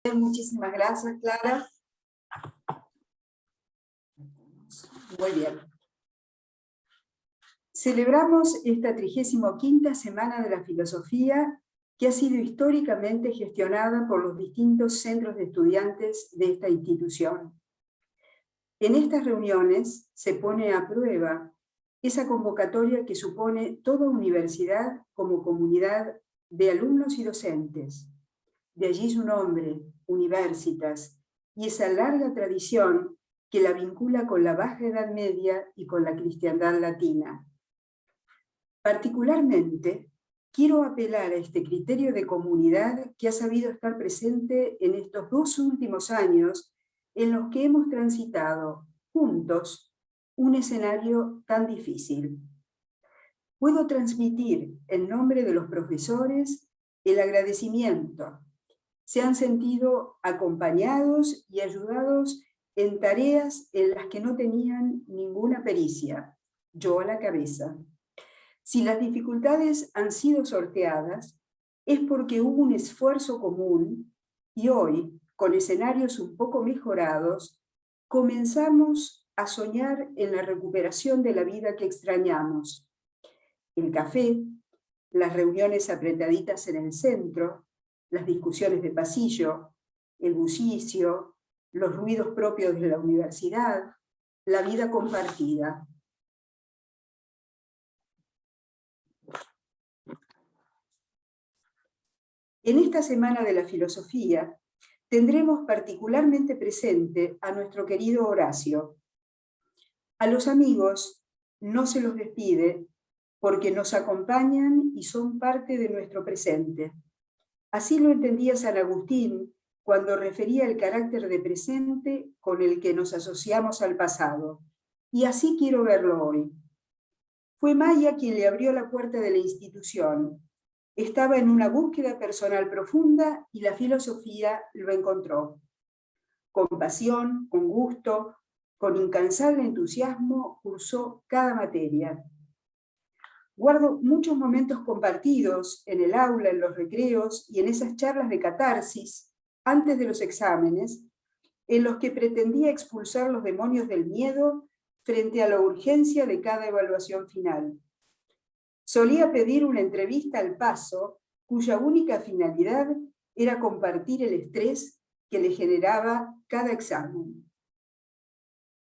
Muchísimas gracias, Clara. Muy bien. Celebramos esta 35ª Semana de la Filosofía, que ha sido históricamente gestionada por los distintos centros de estudiantes de esta institución. En estas reuniones se pone a prueba esa convocatoria que supone toda universidad como comunidad de alumnos y docentes. De allí su nombre, Universitas, y esa larga tradición que la vincula con la Baja Edad Media y con la cristiandad latina. Particularmente, quiero apelar a este criterio de comunidad que ha sabido estar presente en estos 2 últimos años en los que hemos transitado juntos un escenario tan difícil. Puedo transmitir en nombre de los profesores el agradecimiento. Se han sentido acompañados y ayudados en tareas en las que no tenían ninguna pericia, yo a la cabeza. Si las dificultades han sido sorteadas, es porque hubo un esfuerzo común y hoy, con escenarios un poco mejorados, comenzamos a soñar en la recuperación de la vida que extrañamos. El café, las reuniones apretaditas en el centro, las discusiones de pasillo, el bullicio, los ruidos propios de la universidad, la vida compartida. En esta Semana de la Filosofía tendremos particularmente presente a nuestro querido Horacio. A los amigos no se los despide porque nos acompañan y son parte de nuestro presente. Así lo entendía San Agustín cuando refería el carácter de presente con el que nos asociamos al pasado. Y así quiero verlo hoy. Fue Maya quien le abrió la puerta de la institución. Estaba en una búsqueda personal profunda y la filosofía lo encontró. Con pasión, con gusto, con incansable entusiasmo, cursó cada materia. Guardo muchos momentos compartidos en el aula, en los recreos y en esas charlas de catarsis, antes de los exámenes, en los que pretendía expulsar los demonios del miedo frente a la urgencia de cada evaluación final. Solía pedir una entrevista al paso, cuya única finalidad era compartir el estrés que le generaba cada examen.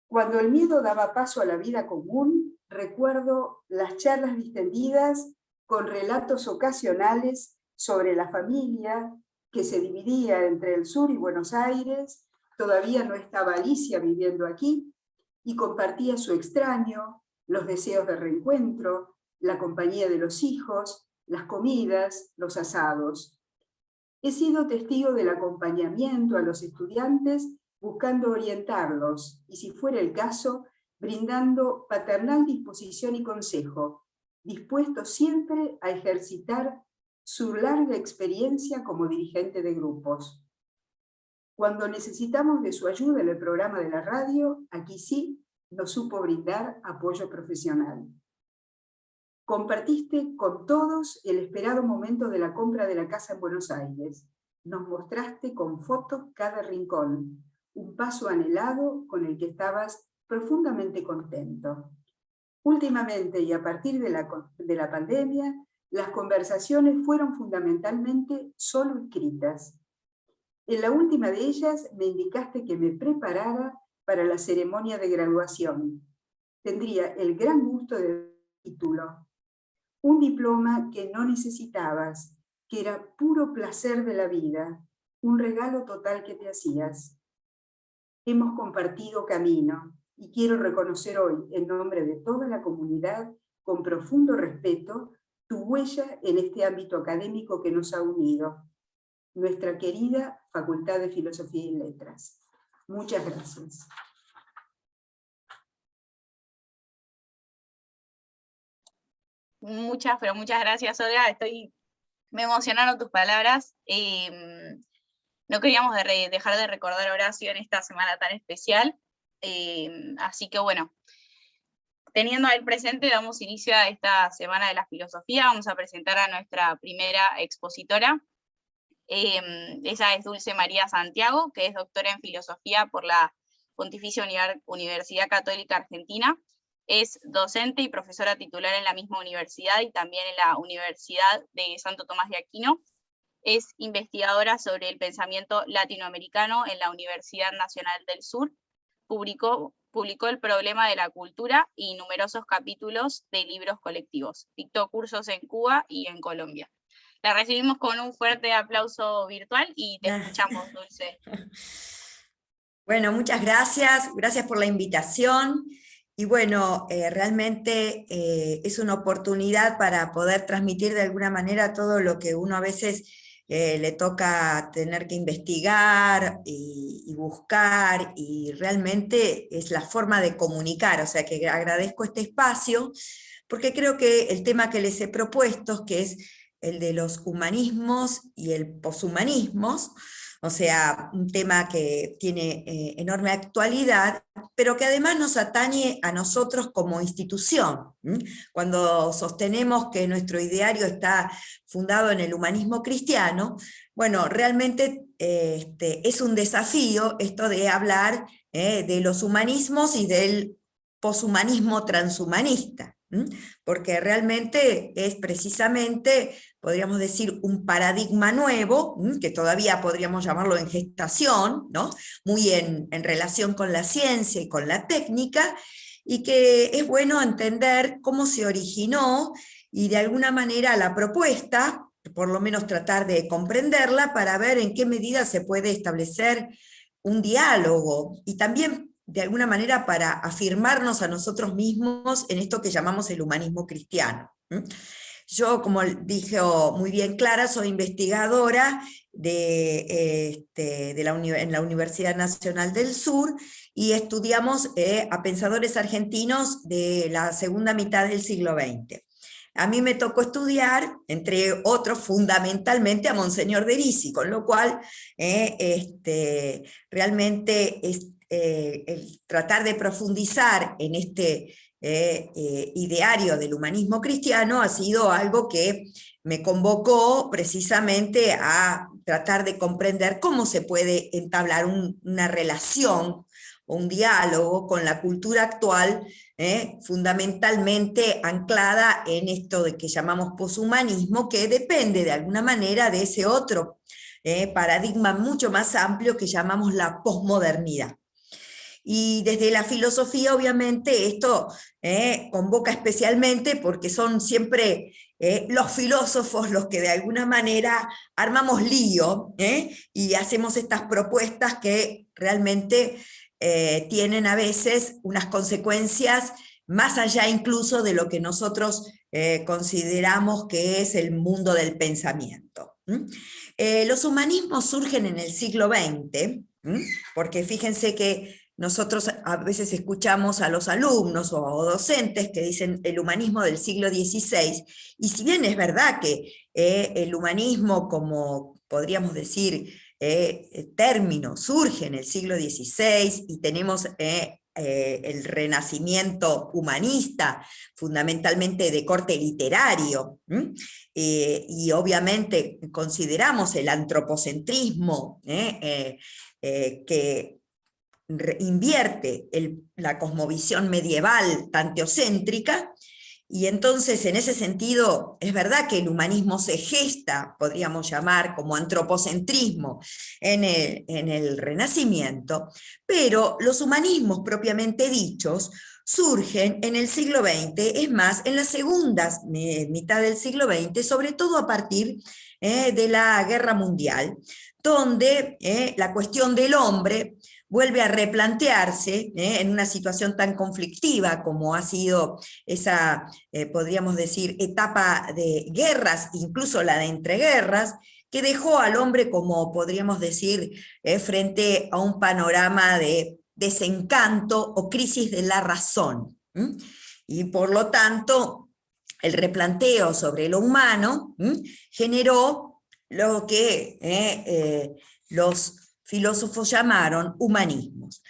Cuando el miedo daba paso a la vida común, recuerdo las charlas distendidas con relatos ocasionales sobre la familia que se dividía entre el sur y Buenos Aires. Todavía no estaba Alicia viviendo aquí, y compartía su extraño, los deseos de reencuentro, la compañía de los hijos, las comidas, los asados. He sido testigo del acompañamiento a los estudiantes buscando orientarlos y, si fuera el caso, brindando paternal disposición y consejo, dispuesto siempre a ejercitar su larga experiencia como dirigente de grupos. Cuando necesitamos de su ayuda en el programa de la radio, aquí sí nos supo brindar apoyo profesional. Compartiste con todos el esperado momento de la compra de la casa en Buenos Aires. Nos mostraste con fotos cada rincón, un paso anhelado con el que estabas profundamente contento. Últimamente, y a partir de la pandemia, las conversaciones fueron fundamentalmente solo escritas. En la última de ellas me indicaste que me preparara para la ceremonia de graduación. Tendría el gran gusto del título. Un diploma que no necesitabas, que era puro placer de la vida, un regalo total que te hacías. Hemos compartido camino y quiero reconocer hoy, en nombre de toda la comunidad, con profundo respeto, tu huella en este ámbito académico que nos ha unido, nuestra querida Facultad de Filosofía y Letras. Muchas gracias. Pero muchas gracias, Olga. Me emocionaron tus palabras. No queríamos dejar de recordar a Horacio en esta semana tan especial. Así que bueno, teniendo a él presente, damos inicio a esta Semana de la Filosofía. Vamos a presentar a nuestra primera expositora. Ella es Dulce María Santiago, que es doctora en filosofía por la Pontificia Universidad Católica Argentina. Es docente y profesora titular en la misma universidad y también en la Universidad de Santo Tomás de Aquino. Es investigadora sobre el pensamiento latinoamericano en la Universidad Nacional del Sur. Publicó El problema de la cultura y numerosos capítulos de libros colectivos. Dictó cursos en Cuba y en Colombia. La recibimos con un fuerte aplauso virtual y te escuchamos, Dulce. Bueno, muchas gracias. Gracias por la invitación. Y bueno, realmente es una oportunidad para poder transmitir de alguna manera todo lo que uno a veces le toca tener que investigar y buscar, y realmente es la forma de comunicar, o sea que agradezco este espacio, porque creo que el tema que les he propuesto, que es el de los humanismos y el poshumanismos, o sea, un tema que tiene enorme actualidad, pero que además nos atañe a nosotros como institución. Cuando sostenemos que nuestro ideario está fundado en el humanismo cristiano, bueno, realmente es un desafío esto de hablar de los humanismos y del poshumanismo transhumanista, porque realmente es precisamente, podríamos decir, un paradigma nuevo, que todavía podríamos llamarlo en gestación, ¿no? Muy en relación con la ciencia y con la técnica, y que es bueno entender cómo se originó y de alguna manera la propuesta, por lo menos tratar de comprenderla para ver en qué medida se puede establecer un diálogo, y también de alguna manera para afirmarnos a nosotros mismos en esto que llamamos el humanismo cristiano. Yo, como dijo muy bien Clara, soy investigadora en la Universidad Nacional del Sur, y estudiamos a pensadores argentinos de la segunda mitad del siglo XX. A mí me tocó estudiar, entre otros, fundamentalmente a Monseñor de Risi, con lo cual realmente el tratar de profundizar en este ideario del humanismo cristiano ha sido algo que me convocó precisamente a tratar de comprender cómo se puede entablar una relación, un diálogo con la cultura actual, fundamentalmente anclada en esto de que llamamos poshumanismo, que depende de alguna manera de ese otro paradigma mucho más amplio que llamamos la posmodernidad. Y desde la filosofía, obviamente, esto convoca especialmente porque son siempre los filósofos los que de alguna manera armamos lío y hacemos estas propuestas que realmente tienen a veces unas consecuencias más allá incluso de lo que nosotros consideramos que es el mundo del pensamiento. Los humanismos surgen en el siglo XX, porque fíjense que nosotros a veces escuchamos a los alumnos o docentes que dicen el humanismo del siglo XVI, y si bien es verdad que el humanismo, como podríamos decir, término, surge en el siglo XVI, y tenemos el renacimiento humanista, fundamentalmente de corte literario, y obviamente consideramos el antropocentrismo, que invierte la cosmovisión medieval tan teocéntrica, y entonces en ese sentido es verdad que el humanismo se gesta, podríamos llamar como antropocentrismo, en el Renacimiento, pero los humanismos propiamente dichos surgen en el siglo XX, es más, en la segunda mitad del siglo XX, sobre todo a partir de la Guerra Mundial, donde la cuestión del hombre vuelve a replantearse en una situación tan conflictiva como ha sido esa, podríamos decir, etapa de guerras, incluso la de entreguerras, que dejó al hombre, como podríamos decir, frente a un panorama de desencanto o crisis de la razón. Y por lo tanto, el replanteo sobre lo humano generó lo que los filósofos llamaron humanismos.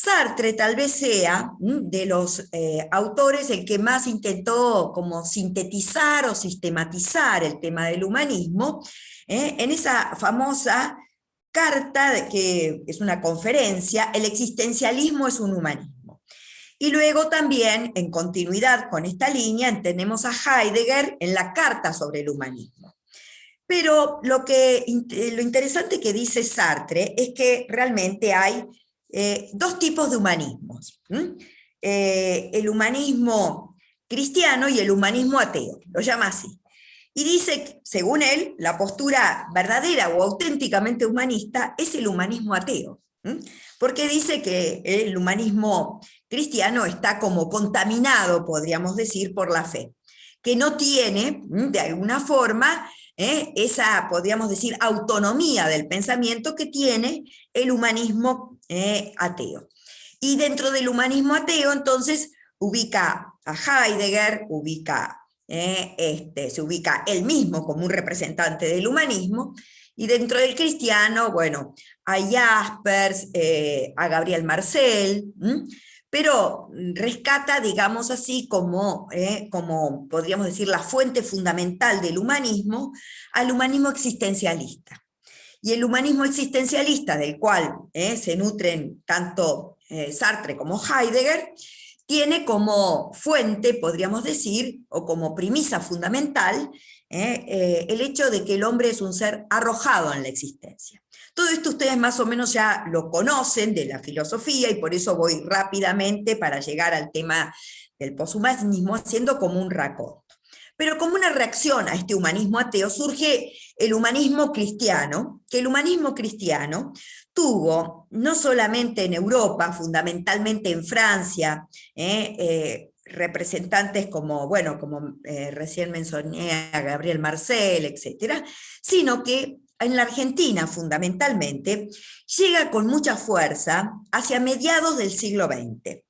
Sartre tal vez sea de los autores el que más intentó como sintetizar o sistematizar el tema del humanismo en esa famosa carta, que es una conferencia, El existencialismo es un humanismo. Y luego también, en continuidad con esta línea, tenemos a Heidegger en la Carta sobre el humanismo. Pero lo interesante que dice Sartre es que realmente hay dos tipos de humanismos. El humanismo cristiano y el humanismo ateo, lo llama así. Y dice, según él, la postura verdadera o auténticamente humanista es el humanismo ateo. Porque dice que el humanismo cristiano está como contaminado, podríamos decir, por la fe, que no tiene, de alguna forma, esa, podríamos decir, autonomía del pensamiento que tiene el humanismo ateo. Y dentro del humanismo ateo, entonces, ubica a Heidegger, se ubica él mismo como un representante del humanismo, y dentro del cristiano, bueno, a Jaspers, a Gabriel Marcel, pero rescata, digamos así, como podríamos decir, la fuente fundamental del humanismo, al humanismo existencialista. Y el humanismo existencialista, del cual se nutren tanto Sartre como Heidegger, tiene como fuente, podríamos decir, o como premisa fundamental, el hecho de que el hombre es un ser arrojado en la existencia. Todo esto ustedes más o menos ya lo conocen de la filosofía, y por eso voy rápidamente para llegar al tema del poshumanismo, haciendo como un raconto. Pero como una reacción a este humanismo ateo surge el humanismo cristiano, que el humanismo cristiano tuvo, no solamente en Europa, fundamentalmente en Francia, representantes como, bueno, como recién mencioné a Gabriel Marcel, etcétera, sino que en la Argentina, fundamentalmente, llega con mucha fuerza hacia mediados del siglo XX.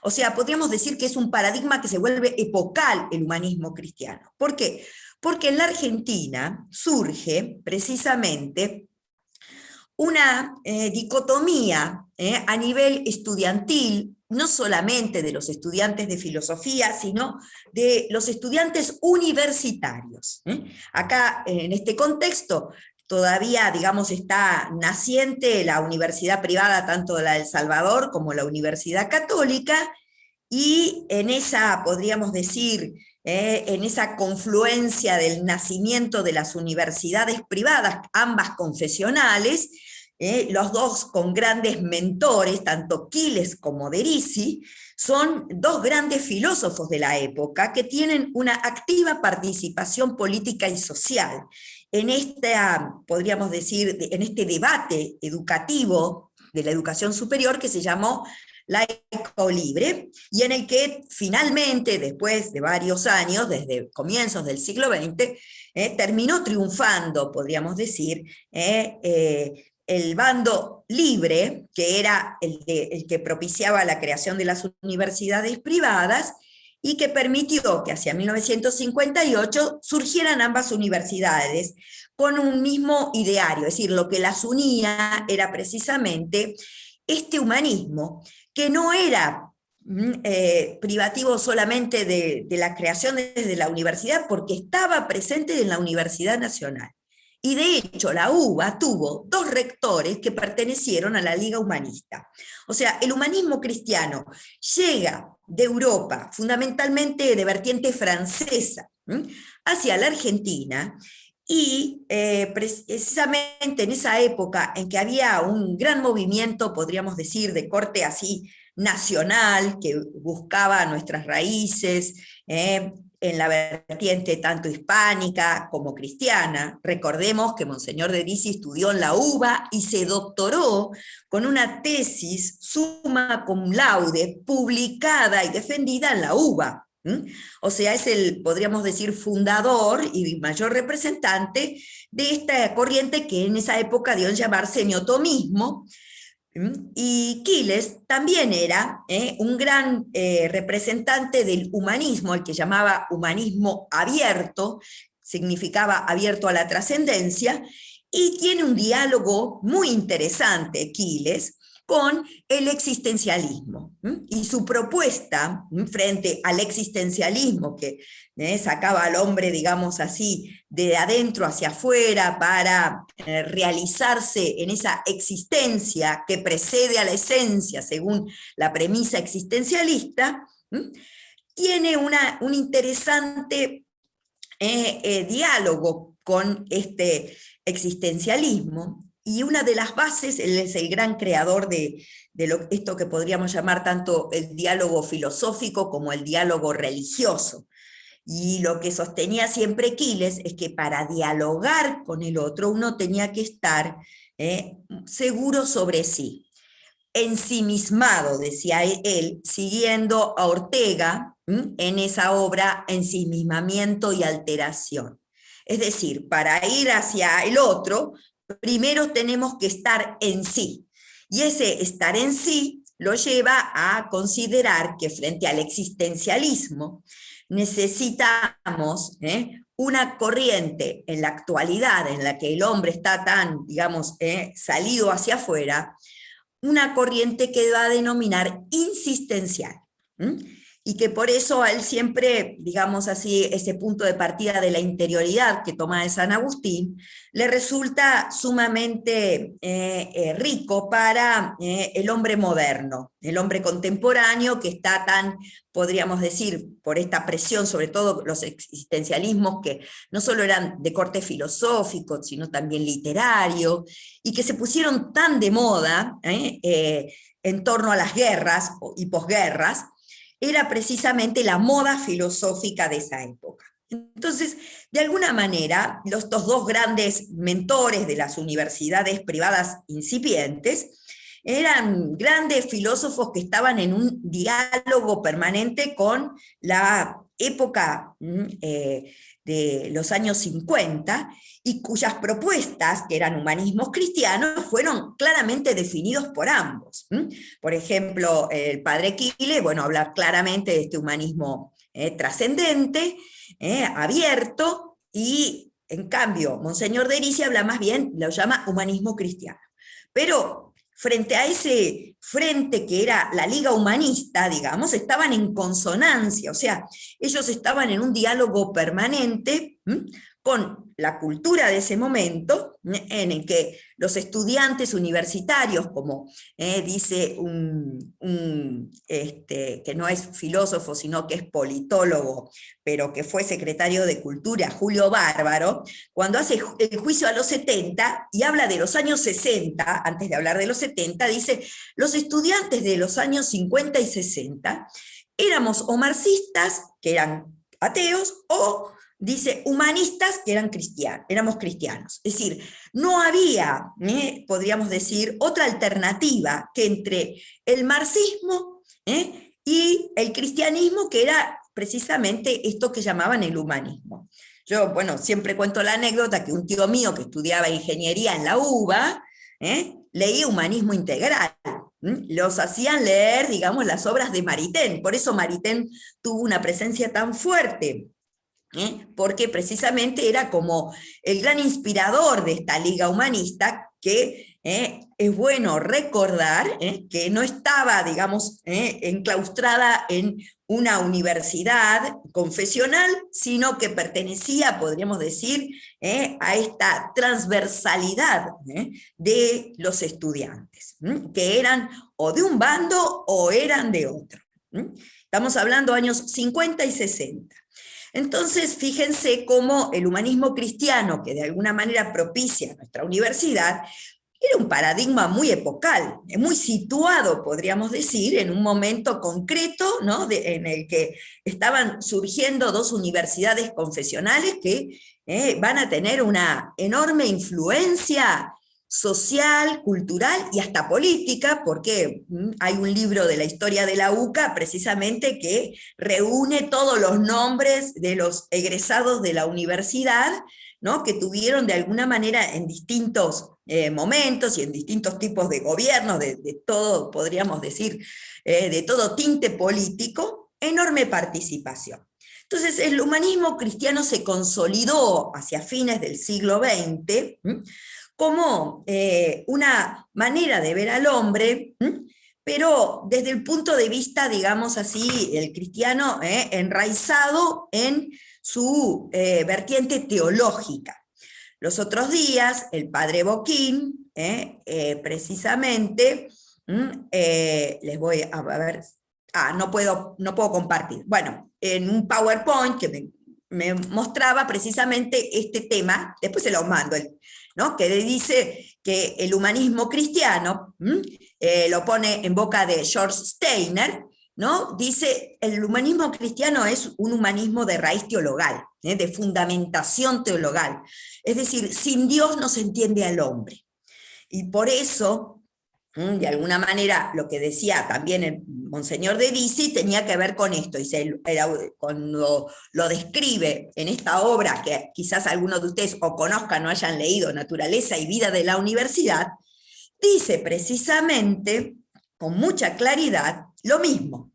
O sea, podríamos decir que es un paradigma que se vuelve epocal el humanismo cristiano. ¿Por qué? Porque en la Argentina surge precisamente una dicotomía a nivel estudiantil, no solamente de los estudiantes de filosofía, sino de los estudiantes universitarios. Acá, en este contexto, todavía, digamos, está naciente la universidad privada, tanto la de El Salvador como la Universidad Católica, y en esa, podríamos decir, en esa confluencia del nacimiento de las universidades privadas, ambas confesionales, los dos con grandes mentores, tanto Quiles como Derisi, son dos grandes filósofos de la época que tienen una activa participación política y social en esta, podríamos decir, en este debate educativo de la educación superior que se llamó laico libre, y en el que finalmente, después de varios años, desde comienzos del siglo XX, terminó triunfando, podríamos decir, el bando libre, que era el que propiciaba la creación de las universidades privadas, y que permitió que hacia 1958 surgieran ambas universidades con un mismo ideario, es decir, lo que las unía era precisamente este humanismo, que no era privativo solamente de la creación desde la universidad, porque estaba presente en la Universidad Nacional. Y de hecho la UBA tuvo dos rectores que pertenecieron a la Liga Humanista. O sea, el humanismo cristiano llega de Europa, fundamentalmente de vertiente francesa, hacia la Argentina, y precisamente en esa época en que había un gran movimiento, podríamos decir, de corte así nacional, que buscaba nuestras raíces, en la vertiente tanto hispánica como cristiana. Recordemos que Monseñor Derisi estudió en la UBA y se doctoró con una tesis summa cum laude publicada y defendida en la UBA. O sea, es el, podríamos decir, fundador y mayor representante de esta corriente que en esa época dio en llamarse neotomismo. Y Quiles también era un gran representante del humanismo, el que llamaba humanismo abierto, significaba abierto a la trascendencia, y tiene un diálogo muy interesante, Quiles, con el existencialismo. Y su propuesta frente al existencialismo que sacaba al hombre, digamos así, de adentro hacia afuera para realizarse en esa existencia que precede a la esencia, según la premisa existencialista, tiene un interesante diálogo con este existencialismo, y una de las bases, él es el gran creador de esto que podríamos llamar tanto el diálogo filosófico como el diálogo religioso. Y lo que sostenía siempre Quiles es que para dialogar con el otro uno tenía que estar seguro sobre sí, ensimismado, decía él, siguiendo a Ortega en esa obra Ensimismamiento y Alteración. Es decir, para ir hacia el otro, primero tenemos que estar en sí. Y ese estar en sí lo lleva a considerar que frente al existencialismo necesitamos una corriente en la actualidad en la que el hombre está tan, digamos, salido hacia afuera, una corriente que va a denominar insistencial. Y que por eso a él siempre, digamos así, ese punto de partida de la interioridad que toma de San Agustín, le resulta sumamente rico para el hombre moderno, el hombre contemporáneo que está tan, podríamos decir, por esta presión, sobre todo los existencialismos que no solo eran de corte filosófico, sino también literario, y que se pusieron tan de moda en torno a las guerras y posguerras, era precisamente la moda filosófica de esa época. Entonces, de alguna manera, estos dos grandes mentores de las universidades privadas incipientes eran grandes filósofos que estaban en un diálogo permanente con la época de los años 50, y cuyas propuestas, que eran humanismos cristianos, fueron claramente definidos por ambos. Por ejemplo, el padre Quiles, bueno, habla claramente de este humanismo trascendente, abierto, y en cambio, Monseñor de Erice habla más bien, lo llama humanismo cristiano. Pero frente a ese frente que era la Liga Humanista, digamos, estaban en consonancia, o sea, ellos estaban en un diálogo permanente con la cultura de ese momento, en el que los estudiantes universitarios, como dice que no es filósofo, sino que es politólogo, pero que fue secretario de Cultura, Julio Bárbaro, cuando hace el juicio a los 70 y habla de los años 60, antes de hablar de los 70, dice, los estudiantes de los años 50 y 60 éramos o marxistas, que eran ateos, o dice, humanistas que éramos cristianos. Es decir, no había, podríamos decir, otra alternativa que entre el marxismo y el cristianismo, que era precisamente esto que llamaban el humanismo. Yo, bueno, siempre cuento la anécdota que un tío mío que estudiaba ingeniería en la UBA, leía humanismo integral. Los hacían leer, digamos, las obras de Maritain. Por eso Maritain tuvo una presencia tan fuerte, porque precisamente era como el gran inspirador de esta liga humanista, que es bueno recordar que no estaba, digamos, enclaustrada en una universidad confesional, sino que pertenecía, podríamos decir, a esta transversalidad de los estudiantes, que eran o de un bando o eran de otro. Estamos hablando de años 50 y 60. Entonces, fíjense cómo el humanismo cristiano, que de alguna manera propicia nuestra universidad, era un paradigma muy epocal, muy situado, podríamos decir, en un momento concreto, ¿no? En el que estaban surgiendo dos universidades confesionales que van a tener una enorme influencia social, cultural y hasta política, porque hay un libro de la historia de la UCA precisamente que reúne todos los nombres de los egresados de la universidad, ¿no? Que tuvieron de alguna manera en distintos momentos y en distintos tipos de gobiernos, de todo, podríamos decir, de todo tinte político, enorme participación. Entonces el humanismo cristiano se consolidó hacia fines del siglo XX, como una manera de ver al hombre, pero desde el punto de vista, digamos así, el cristiano enraizado en su vertiente teológica. Los otros días, el padre Boquín, precisamente, les voy a ver, no puedo compartir. Bueno, en un PowerPoint que me mostraba precisamente este tema, después se lo mando, ¿no? Que dice que el humanismo cristiano, lo pone en boca de George Steiner, ¿no? Dice, el humanismo cristiano es un humanismo de raíz teologal, de fundamentación teologal. Es decir, sin Dios no se entiende al hombre. Y por eso, de alguna manera, lo que decía también el Monseñor de Risi tenía que ver con esto, y cuando lo describe en esta obra, que quizás algunos de ustedes o conozcan o hayan leído, Naturaleza y Vida de la Universidad, dice precisamente, con mucha claridad, lo mismo.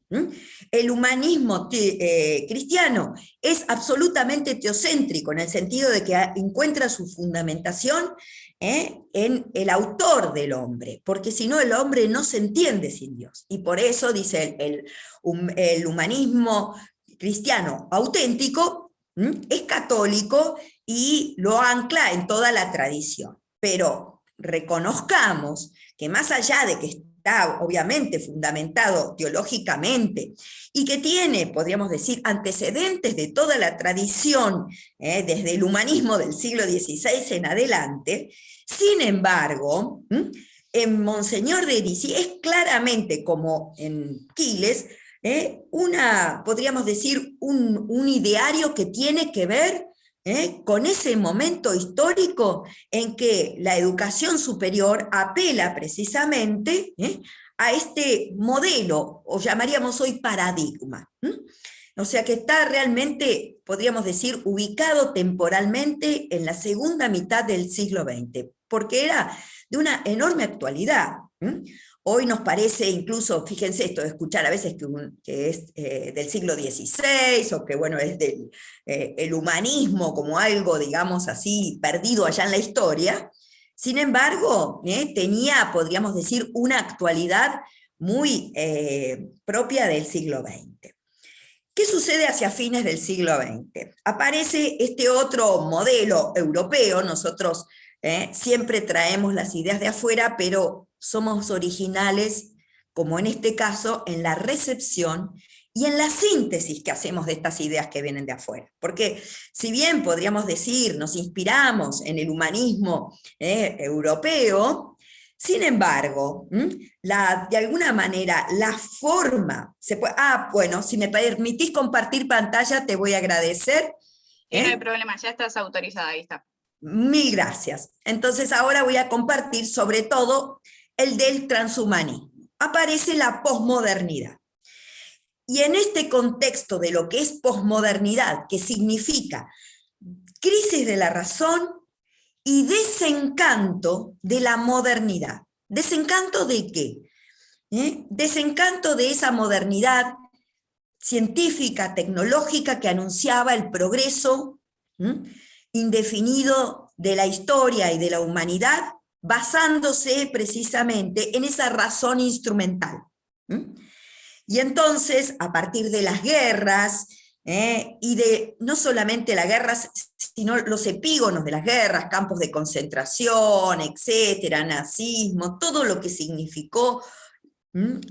El humanismo cristiano es absolutamente teocéntrico, en el sentido de que encuentra su fundamentación en el autor del hombre, porque si no el hombre no se entiende sin Dios. Y por eso, dice el humanismo cristiano auténtico, es católico y lo ancla en toda la tradición. Pero reconozcamos que más allá de que está obviamente fundamentado teológicamente y que tiene, podríamos decir, antecedentes de toda la tradición, desde el humanismo del siglo XVI en adelante, sin embargo, en Monseñor de Risi es claramente, como en Quiles, podríamos decir, un ideario que tiene que ver con ese momento histórico en que la educación superior apela precisamente a este modelo, o llamaríamos hoy paradigma. O sea que está realmente, podríamos decir, ubicado temporalmente en la segunda mitad del siglo XX, porque era de una enorme actualidad. Hoy nos parece incluso, fíjense esto de escuchar a veces que es del siglo XVI, o que bueno, es el humanismo como algo, digamos así, perdido allá en la historia. Sin embargo, tenía, podríamos decir, una actualidad muy propia del siglo XX. ¿Qué sucede hacia fines del siglo XX? Aparece este otro modelo europeo. Nosotros siempre traemos las ideas de afuera, pero somos originales, como en este caso, en la recepción y en la síntesis que hacemos de estas ideas que vienen de afuera. Porque si bien podríamos decir, nos inspiramos en el humanismo europeo, sin embargo, de alguna manera, la forma, bueno, si me permitís compartir pantalla, te voy a agradecer. No hay problema, ya estás autorizada, ahí está. Mil gracias. Entonces ahora voy a compartir sobre todo el del transhumanismo. Aparece la posmodernidad. Y en este contexto de lo que es posmodernidad, que significa crisis de la razón y desencanto de la modernidad. ¿Desencanto de qué? Desencanto de esa modernidad científica, tecnológica, que anunciaba el progreso indefinido de la historia y de la humanidad, basándose precisamente en esa razón instrumental. Y entonces, a partir de las guerras, y de no solamente las guerras, sino los epígonos de las guerras, campos de concentración, etcétera, nazismo, todo lo que significó,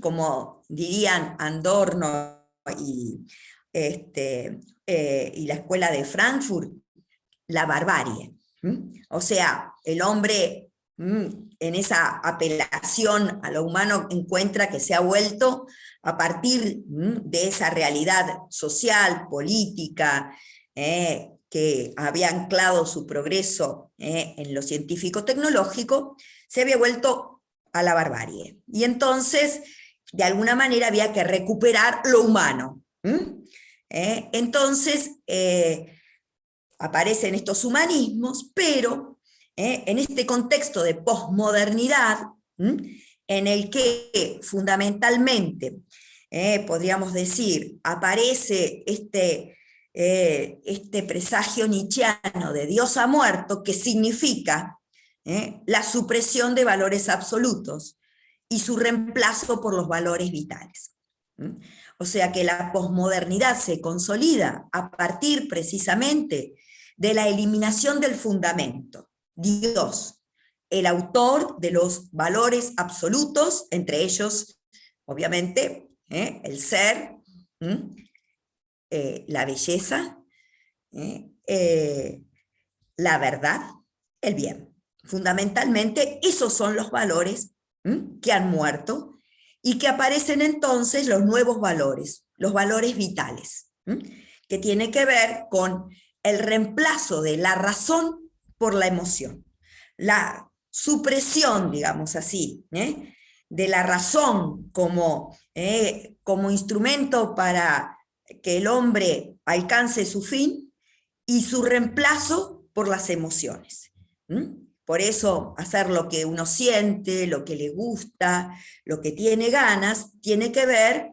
como dirían Adorno y la escuela de Frankfurt, la barbarie. O sea, el hombre en esa apelación a lo humano encuentra que se ha vuelto, a partir de esa realidad social, política, que había anclado su progreso en lo científico-tecnológico, se había vuelto a la barbarie. Y entonces, de alguna manera, había que recuperar lo humano. Entonces, aparecen estos humanismos, pero en este contexto de posmodernidad, en el que fundamentalmente, podríamos decir, aparece este presagio nietzscheano de Dios ha muerto, que significa la supresión de valores absolutos y su reemplazo por los valores vitales. O sea que la posmodernidad se consolida a partir precisamente de la eliminación del fundamento, Dios, el autor de los valores absolutos, entre ellos, obviamente, el ser, la belleza, la verdad, el bien. Fundamentalmente, esos son los valores que han muerto y que aparecen entonces los nuevos valores, los valores vitales, que tiene que ver con el reemplazo de la razón por la emoción, la supresión, digamos así, de la razón como instrumento para que el hombre alcance su fin y su reemplazo por las emociones. Por eso hacer lo que uno siente, lo que le gusta, lo que tiene ganas, tiene que ver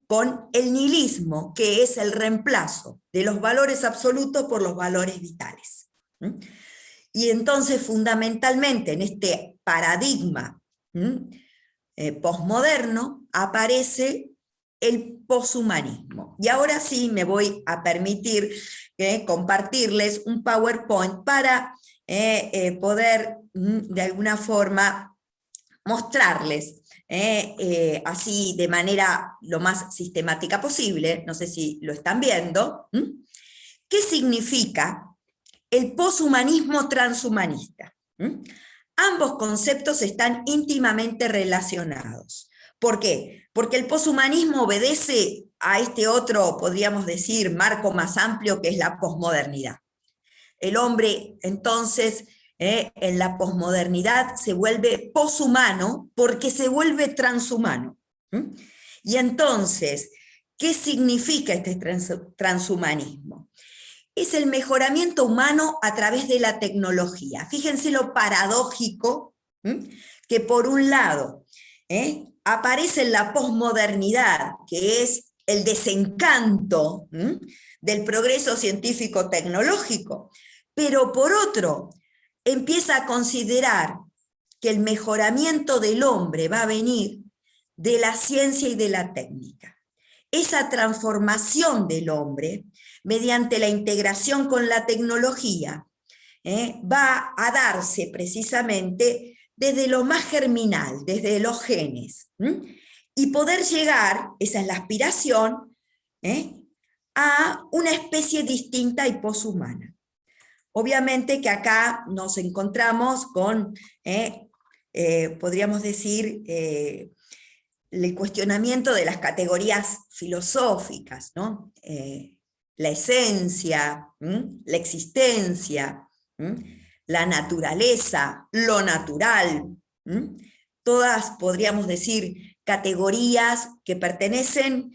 con el nihilismo, que es el reemplazo de los valores absolutos por los valores vitales. Y entonces fundamentalmente en este paradigma posmoderno aparece el poshumanismo. Y ahora sí me voy a permitir compartirles un PowerPoint para poder de alguna forma mostrarles así de manera lo más sistemática posible, no sé si lo están viendo, ¿qué significa el poshumanismo transhumanista? Ambos conceptos están íntimamente relacionados. ¿Por qué? Porque el poshumanismo obedece a este otro, podríamos decir, marco más amplio que es la posmodernidad. El hombre, entonces, en la posmodernidad se vuelve poshumano porque se vuelve transhumano. Y entonces, ¿qué significa este transhumanismo? Es el mejoramiento humano a través de la tecnología. Fíjense lo paradójico, que por un lado aparece en la posmodernidad, que es el desencanto del progreso científico-tecnológico, pero por otro, empieza a considerar que el mejoramiento del hombre va a venir de la ciencia y de la técnica. Esa transformación del hombre, mediante la integración con la tecnología, va a darse precisamente desde lo más germinal, desde los genes, y poder llegar, esa es la aspiración, a una especie distinta y poshumana. Obviamente que acá nos encontramos con, podríamos decir, el cuestionamiento de las categorías filosóficas, ¿no? La esencia, la existencia, la naturaleza, lo natural, todas podríamos decir categorías que pertenecen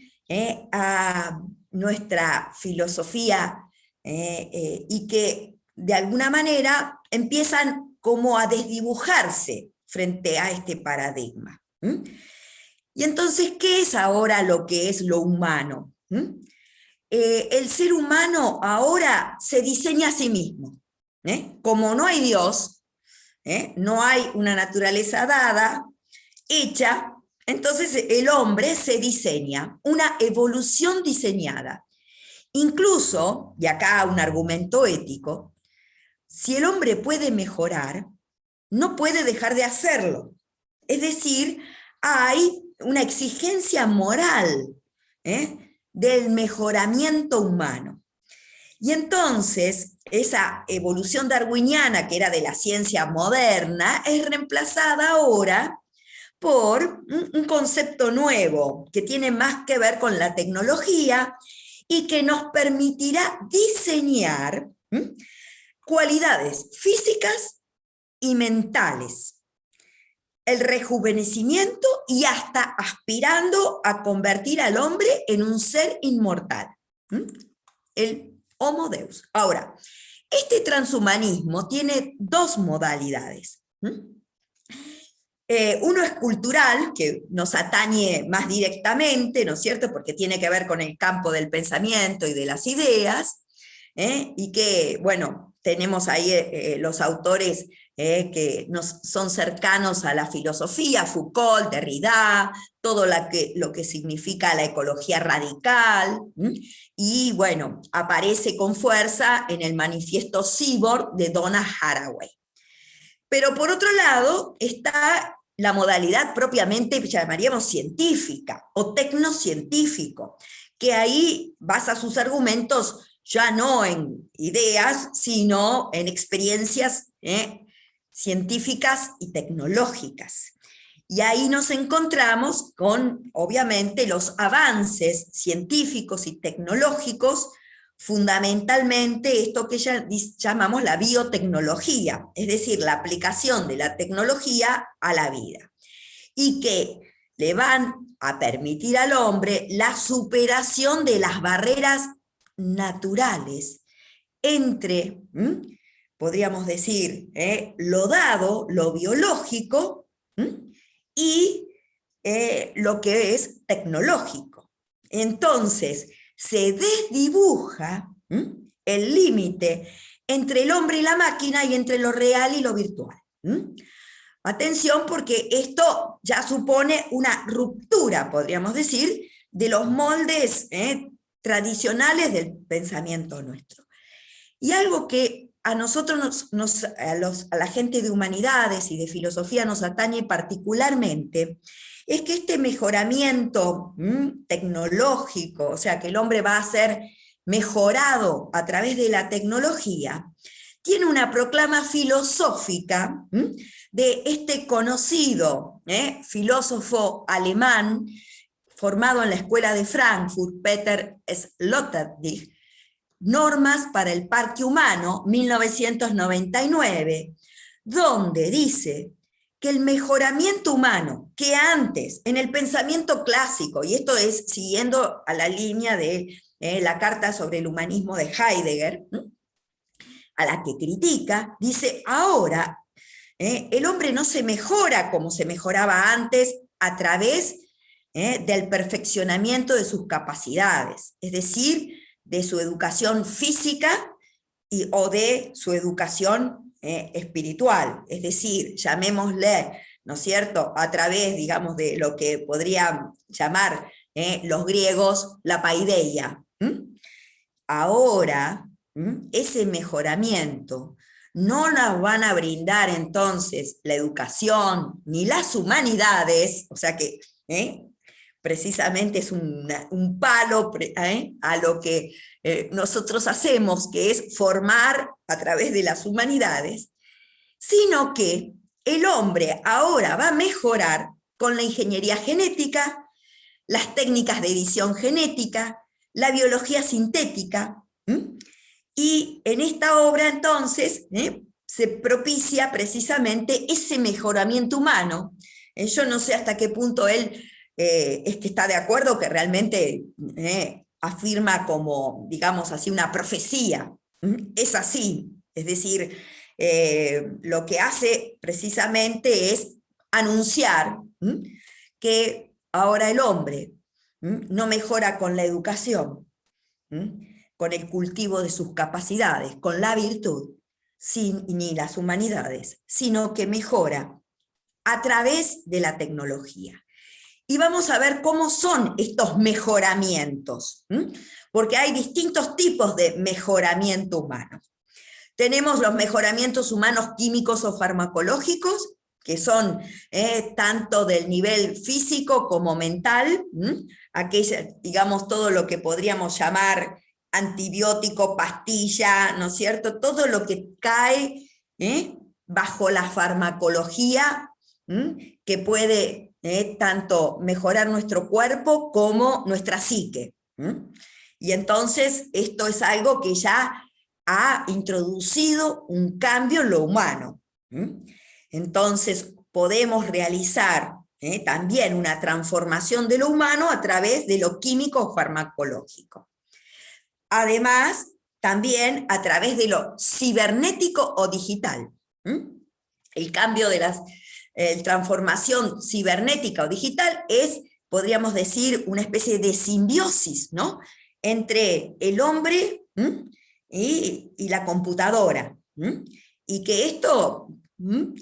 a nuestra filosofía y que de alguna manera empiezan como a desdibujarse frente a este paradigma. Y entonces, ¿qué es ahora lo que es lo humano? El ser humano ahora se diseña a sí mismo. Como no hay Dios, no hay una naturaleza dada, hecha, entonces el hombre se diseña, una evolución diseñada. Incluso, y acá un argumento ético, si el hombre puede mejorar, no puede dejar de hacerlo. Es decir, hay una exigencia moral del mejoramiento humano. Y entonces, esa evolución darwiniana, que era de la ciencia moderna, es reemplazada ahora por un concepto nuevo, que tiene más que ver con la tecnología y que nos permitirá diseñar cualidades físicas y mentales, el rejuvenecimiento y hasta aspirando a convertir al hombre en un ser inmortal, el Homo Deus. Ahora, este transhumanismo tiene dos modalidades. Uno es cultural, que nos atañe más directamente, ¿no es cierto?, porque tiene que ver con el campo del pensamiento y de las ideas, y que, bueno, tenemos ahí los autores que son cercanos a la filosofía, Foucault, Derrida, todo lo que significa la ecología radical, y bueno, aparece con fuerza en el manifiesto Seaboard de Donna Haraway. Pero por otro lado está la modalidad propiamente, llamaríamos científica o tecnocientífico, que ahí basa sus argumentos ya no en ideas, sino en experiencias científicas y tecnológicas. Y ahí nos encontramos con, obviamente, los avances científicos y tecnológicos, fundamentalmente esto que ya llamamos la biotecnología, es decir, la aplicación de la tecnología a la vida, y que le van a permitir al hombre la superación de las barreras naturales entre, podríamos decir, lo dado, lo biológico, y lo que es tecnológico. Entonces, se desdibuja el límite entre el hombre y la máquina y entre lo real y lo virtual. Atención, porque esto ya supone una ruptura, podríamos decir, de los moldes tradicionales del pensamiento nuestro. Y algo que a nosotros, a la gente de humanidades y de filosofía nos atañe particularmente, es que este mejoramiento tecnológico, o sea, que el hombre va a ser mejorado a través de la tecnología, tiene una proclama filosófica de este conocido filósofo alemán, formado en la Escuela de Frankfurt, Peter Sloterdijk, Normas para el Parque Humano, 1999, donde dice que el mejoramiento humano, que antes, en el pensamiento clásico, y esto es siguiendo a la línea de la Carta sobre el Humanismo de Heidegger, a la que critica, dice, ahora el hombre no se mejora como se mejoraba antes a través del perfeccionamiento de sus capacidades, es decir, de su educación física o de su educación espiritual, es decir, llamémosle, ¿no es cierto?, a través, digamos, de lo que podrían llamar los griegos la paideia. Ahora, ese mejoramiento no nos van a brindar entonces la educación ni las humanidades, o sea que precisamente es un palo a lo que nosotros hacemos, que es formar a través de las humanidades, sino que el hombre ahora va a mejorar con la ingeniería genética, las técnicas de edición genética, la biología sintética, y en esta obra entonces se propicia precisamente ese mejoramiento humano. Yo no sé hasta qué punto él es que está de acuerdo, que realmente afirma como, digamos así, una profecía. Es así, es decir, lo que hace precisamente es anunciar que ahora el hombre no mejora con la educación, con el cultivo de sus capacidades, con la virtud, ni las humanidades, sino que mejora a través de la tecnología. Y vamos a ver cómo son estos mejoramientos, porque hay distintos tipos de mejoramiento humano. Tenemos los mejoramientos humanos químicos o farmacológicos, que son tanto del nivel físico como mental, digamos, todo lo que podríamos llamar antibiótico, pastilla, ¿no es cierto? Todo lo que cae bajo la farmacología, que puede tanto mejorar nuestro cuerpo como nuestra psique. Y entonces esto es algo que ya ha introducido un cambio en lo humano. Entonces podemos realizar también una transformación de lo humano a través de lo químico o farmacológico. Además, también a través de lo cibernético o digital. El cambio de la transformación cibernética o digital es, podríamos decir, una especie de simbiosis, ¿no?, entre el hombre y la computadora. Y que esto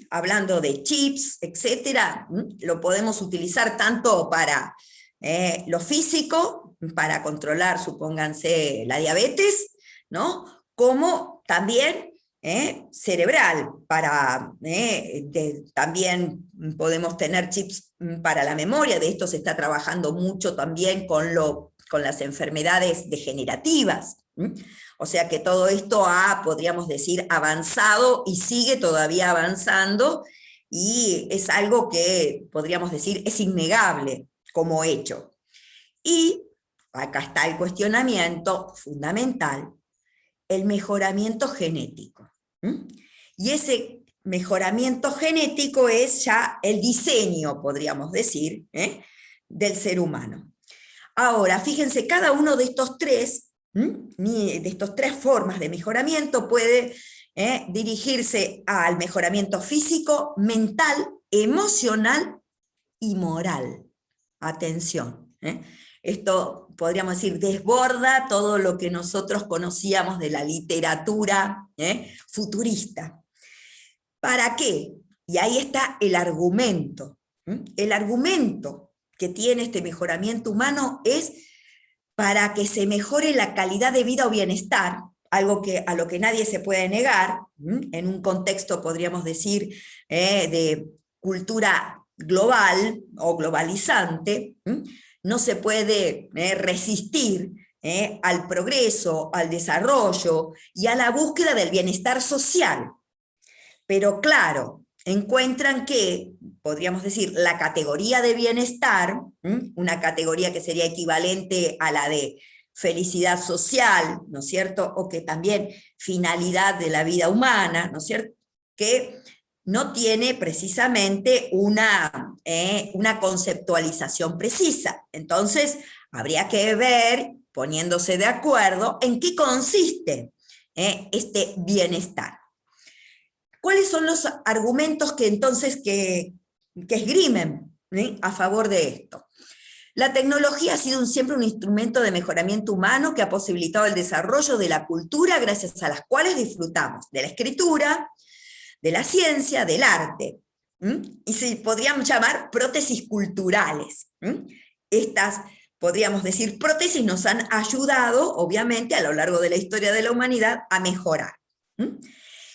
hablando de chips, etcétera, lo podemos utilizar tanto para lo físico, para controlar, supónganse, la diabetes, ¿no? Como también cerebral, para, también podemos tener chips para la memoria, de esto se está trabajando mucho también con las enfermedades degenerativas. O sea que todo esto ha, podríamos decir, avanzado y sigue todavía avanzando, y es algo que, podríamos decir, es innegable como hecho. Y acá está el cuestionamiento fundamental, el mejoramiento genético. Y ese mejoramiento genético es ya el diseño, podríamos decir, del ser humano. Ahora, fíjense, cada uno de estos tres formas de mejoramiento puede dirigirse al mejoramiento físico, mental, emocional y moral. Atención, esto podríamos decir desborda todo lo que nosotros conocíamos de la literatura futurista. ¿Para qué? Y ahí está el argumento. El argumento que tiene este mejoramiento humano es para que se mejore la calidad de vida o bienestar, algo a lo que nadie se puede negar, en un contexto, podríamos decir, de cultura global o globalizante, no se puede resistir al progreso, al desarrollo y a la búsqueda del bienestar social. Pero claro, encuentran que, podríamos decir, la categoría de bienestar, una categoría que sería equivalente a la de felicidad social, ¿no es cierto?, o que también finalidad de la vida humana, ¿no es cierto?, que no tiene precisamente una conceptualización precisa. Entonces, habría que ver, poniéndose de acuerdo, en qué consiste este bienestar. ¿Cuáles son los argumentos que entonces que esgrimen a favor de esto? La tecnología ha sido siempre un instrumento de mejoramiento humano que ha posibilitado el desarrollo de la cultura gracias a las cuales disfrutamos de la escritura, de la ciencia, del arte. Y se podrían llamar prótesis culturales. Estas, podríamos decir, prótesis nos han ayudado, obviamente, a lo largo de la historia de la humanidad, a mejorar.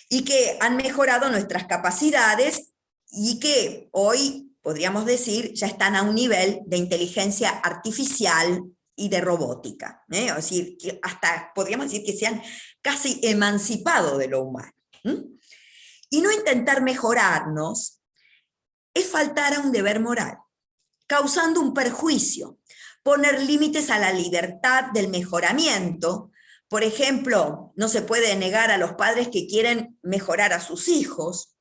Y que han mejorado nuestras capacidades y que hoy, podríamos decir, ya están a un nivel de inteligencia artificial y de robótica. Es decir, que hasta podríamos decir que se han casi emancipado de lo humano. Y no intentar mejorarnos es faltar a un deber moral, causando un perjuicio, poner límites a la libertad del mejoramiento. Por ejemplo, no se puede negar a los padres que quieren mejorar a sus hijos,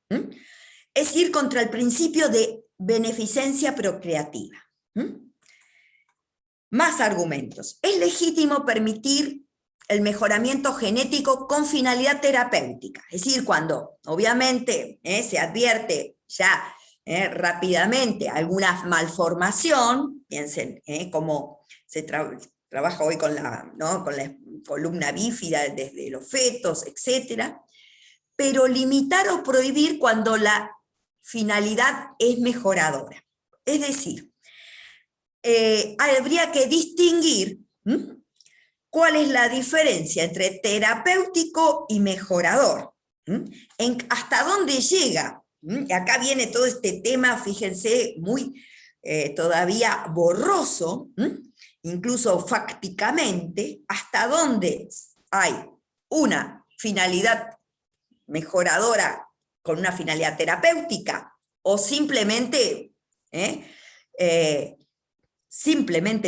es ir contra el principio de beneficencia procreativa. Más argumentos. Es legítimo permitir el mejoramiento genético con finalidad terapéutica, es decir, cuando obviamente se advierte ya rápidamente alguna malformación, piensen cómo se trabaja hoy con la columna bífida desde los fetos, etc., pero limitar o prohibir cuando la finalidad es mejoradora. Es decir, habría que distinguir cuál es la diferencia entre terapéutico y mejorador. ¿Hasta dónde llega? Acá viene todo este tema, fíjense, muy todavía borroso, incluso fácticamente, hasta dónde hay una finalidad mejoradora con una finalidad terapéutica o simplemente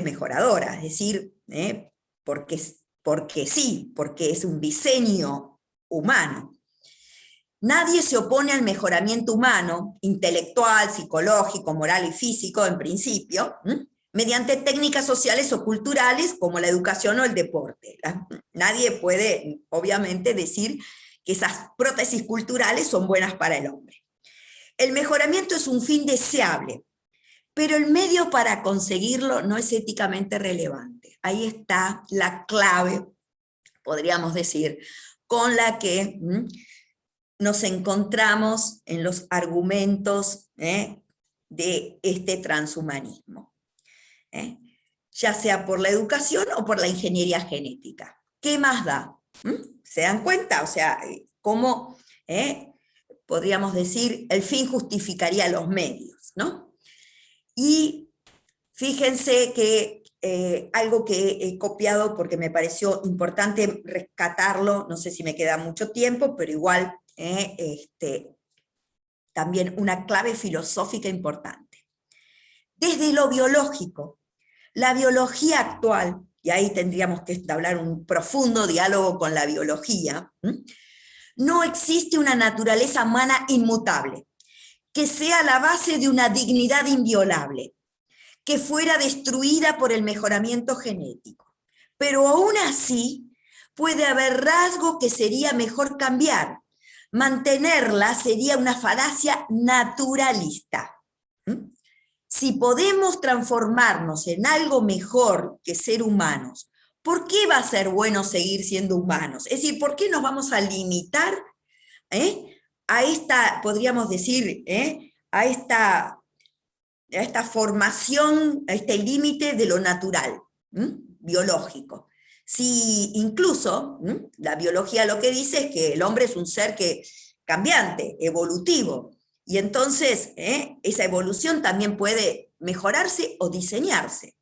mejoradora, es decir, porque sí, porque es un diseño humano. Nadie se opone al mejoramiento humano, intelectual, psicológico, moral y físico, en principio, mediante técnicas sociales o culturales como la educación o el deporte. Nadie puede, obviamente, decir que esas prótesis culturales son buenas para el hombre. El mejoramiento es un fin deseable, pero el medio para conseguirlo no es éticamente relevante. Ahí está la clave, podríamos decir, con la que nos encontramos en los argumentos de este transhumanismo, ya sea por la educación o por la ingeniería genética. ¿Qué más da? ¿Se dan cuenta? O sea, cómo podríamos decir, el fin justificaría los medios, ¿no? Y fíjense que algo que he copiado porque me pareció importante rescatarlo, no sé si me queda mucho tiempo, pero igual también una clave filosófica importante. Desde lo biológico, la biología actual, y ahí tendríamos que entablar un profundo diálogo con la biología, no existe una naturaleza humana inmutable, que sea la base de una dignidad inviolable, que fuera destruida por el mejoramiento genético. Pero aún así, puede haber rasgos que sería mejor cambiar. Mantenerla sería una falacia naturalista. Si podemos transformarnos en algo mejor que ser humanos, ¿por qué va a ser bueno seguir siendo humanos? Es decir, ¿por qué nos vamos a limitar a esta, podríamos decir, a esta formación, a este límite de lo natural, biológico? Si incluso la biología lo que dice es que el hombre es un ser cambiante, evolutivo, y entonces esa evolución también puede mejorarse o diseñarse.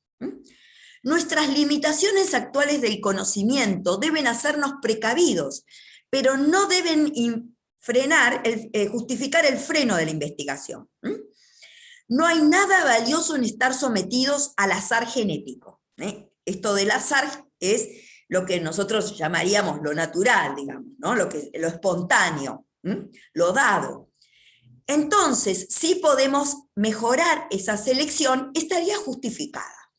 Nuestras limitaciones actuales del conocimiento deben hacernos precavidos, pero no deben justificar el freno de la investigación. No hay nada valioso en estar sometidos al azar genético. Esto del azar es lo que nosotros llamaríamos lo natural, digamos, ¿no? Lo espontáneo, lo dado. Entonces, si podemos mejorar esa selección, estaría justificada.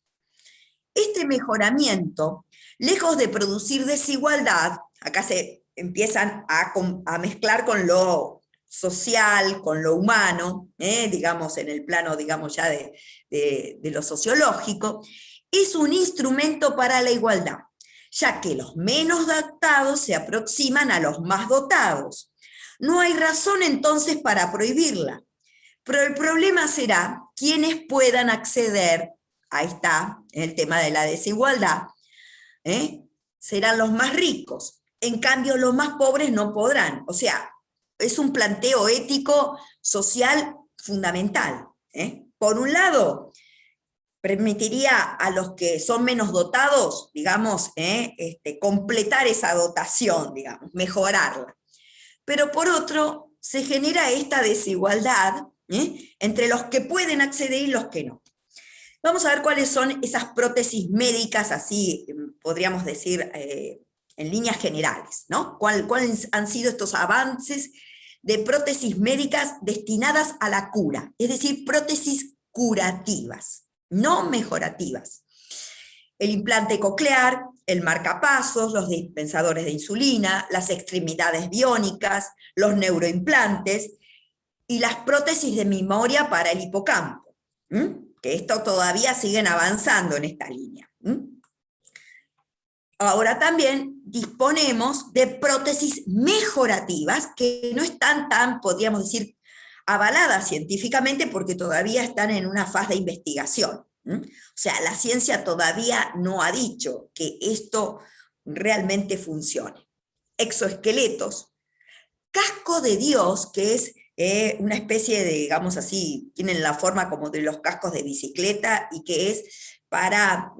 Este mejoramiento, lejos de producir desigualdad, acá se empiezan a mezclar con lo social, con lo humano, digamos, en el plano, digamos, ya de lo sociológico, es un instrumento para la igualdad, ya que los menos dotados se aproximan a los más dotados. No hay razón entonces para prohibirla, pero el problema será quienes puedan acceder, ahí está, en el tema de la desigualdad, serán los más ricos, en cambio los más pobres no podrán. O sea, es un planteo ético, social fundamental. Por un lado, permitiría a los que son menos dotados, digamos, completar esa dotación, digamos, mejorarla. Pero por otro, se genera esta desigualdad entre los que pueden acceder y los que no. Vamos a ver cuáles son esas prótesis médicas, así podríamos decir en líneas generales, ¿no? ¿Cuáles han sido estos avances de prótesis médicas destinadas a la cura? Es decir, prótesis curativas, no mejorativas. El implante coclear, el marcapasos, los dispensadores de insulina, las extremidades biónicas, los neuroimplantes y las prótesis de memoria para el hipocampo, que esto todavía siguen avanzando en esta línea. Ahora también disponemos de prótesis mejorativas que no están tan, podríamos decir, avaladas científicamente porque todavía están en una fase de investigación. O sea, la ciencia todavía no ha dicho que esto realmente funcione. Exoesqueletos, casco de Dios, que es una especie de, digamos así, tienen la forma como de los cascos de bicicleta y que es para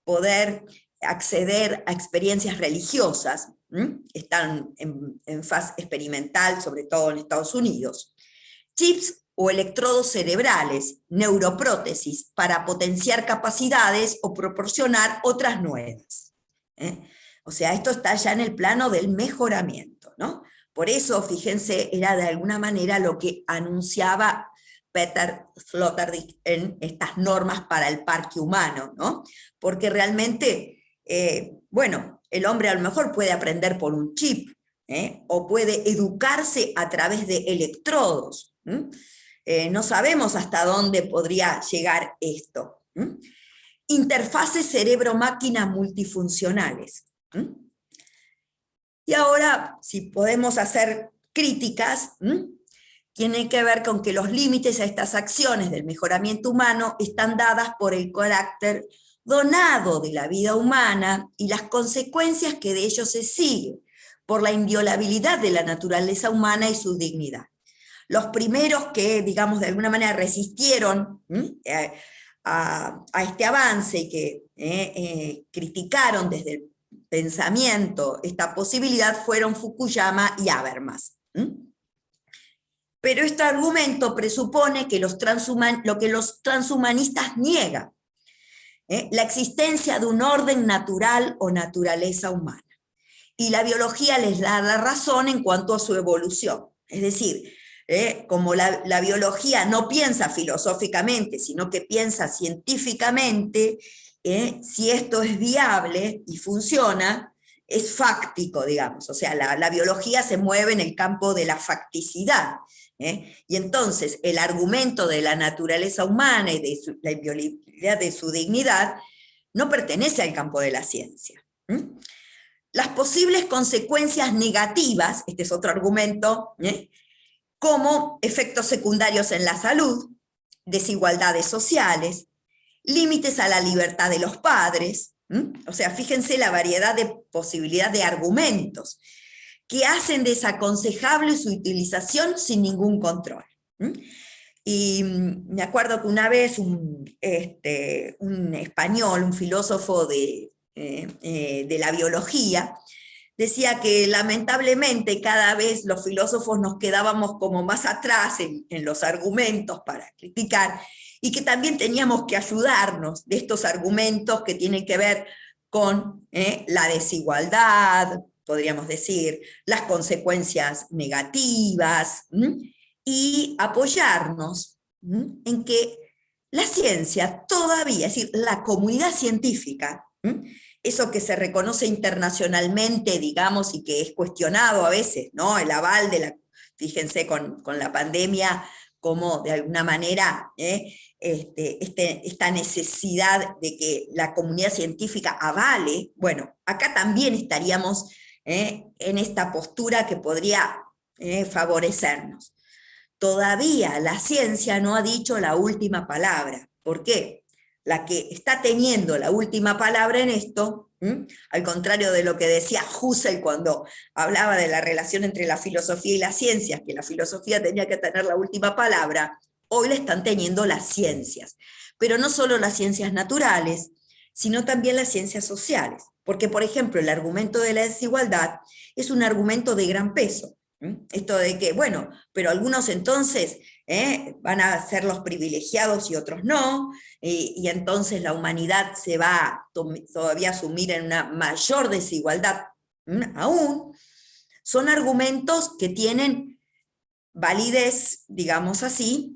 poder acceder a experiencias religiosas. Están en fase experimental, sobre todo en Estados Unidos. Chips o electrodos cerebrales, neuroprótesis, para potenciar capacidades o proporcionar otras nuevas. O sea, esto está ya en el plano del mejoramiento, ¿no? Por eso, fíjense, era de alguna manera lo que anunciaba Peter Sloterdijk en estas normas para el parque humano, ¿no? Porque realmente, bueno, el hombre a lo mejor puede aprender por un chip, o puede educarse a través de electrodos. No sabemos hasta dónde podría llegar esto. Interfaces cerebro-máquina multifuncionales. Y ahora, si podemos hacer críticas, tiene que ver con que los límites a estas acciones del mejoramiento humano están dadas por el carácter donado de la vida humana y las consecuencias que de ello se siguen, por la inviolabilidad de la naturaleza humana y su dignidad. Los primeros que, digamos, de alguna manera resistieron a este avance y que criticaron desde el pensamiento esta posibilidad fueron Fukuyama y Habermas. Pero este argumento presupone que lo que los transhumanistas niegan, la existencia de un orden natural o naturaleza humana. Y la biología les da la razón en cuanto a su evolución. Es decir, como la biología no piensa filosóficamente, sino que piensa científicamente, si esto es viable y funciona, es fáctico, digamos. O sea, la biología se mueve en el campo de la facticidad. Y entonces el argumento de la naturaleza humana y de la inviolabilidad de su dignidad no pertenece al campo de la ciencia. Las posibles consecuencias negativas, este es otro argumento, como efectos secundarios en la salud, desigualdades sociales, límites a la libertad de los padres, o sea, fíjense la variedad de posibilidad de argumentos que hacen desaconsejable su utilización sin ningún control. Y me acuerdo que una vez un español, un filósofo de la biología, decía que lamentablemente cada vez los filósofos nos quedábamos como más atrás en los argumentos para criticar, y que también teníamos que ayudarnos de estos argumentos que tienen que ver con la desigualdad, podríamos decir, las consecuencias negativas, y apoyarnos en que la ciencia todavía, es decir, la comunidad científica, eso que se reconoce internacionalmente, digamos, y que es cuestionado a veces, ¿no? El aval de la, fíjense con la pandemia, como de alguna manera esta necesidad de que la comunidad científica avale, bueno, acá también estaríamos en esta postura que podría favorecernos. Todavía la ciencia no ha dicho la última palabra. ¿Por qué? La que está teniendo la última palabra en esto, al contrario de lo que decía Husserl cuando hablaba de la relación entre la filosofía y las ciencias, que la filosofía tenía que tener la última palabra, hoy la están teniendo las ciencias. Pero no solo las ciencias naturales, sino también las ciencias sociales. Porque, por ejemplo, el argumento de la desigualdad es un argumento de gran peso. Esto de que, bueno, pero algunos entonces van a ser los privilegiados y otros no, y entonces la humanidad se va todavía a sumir en una mayor desigualdad aún, son argumentos que tienen validez, digamos así,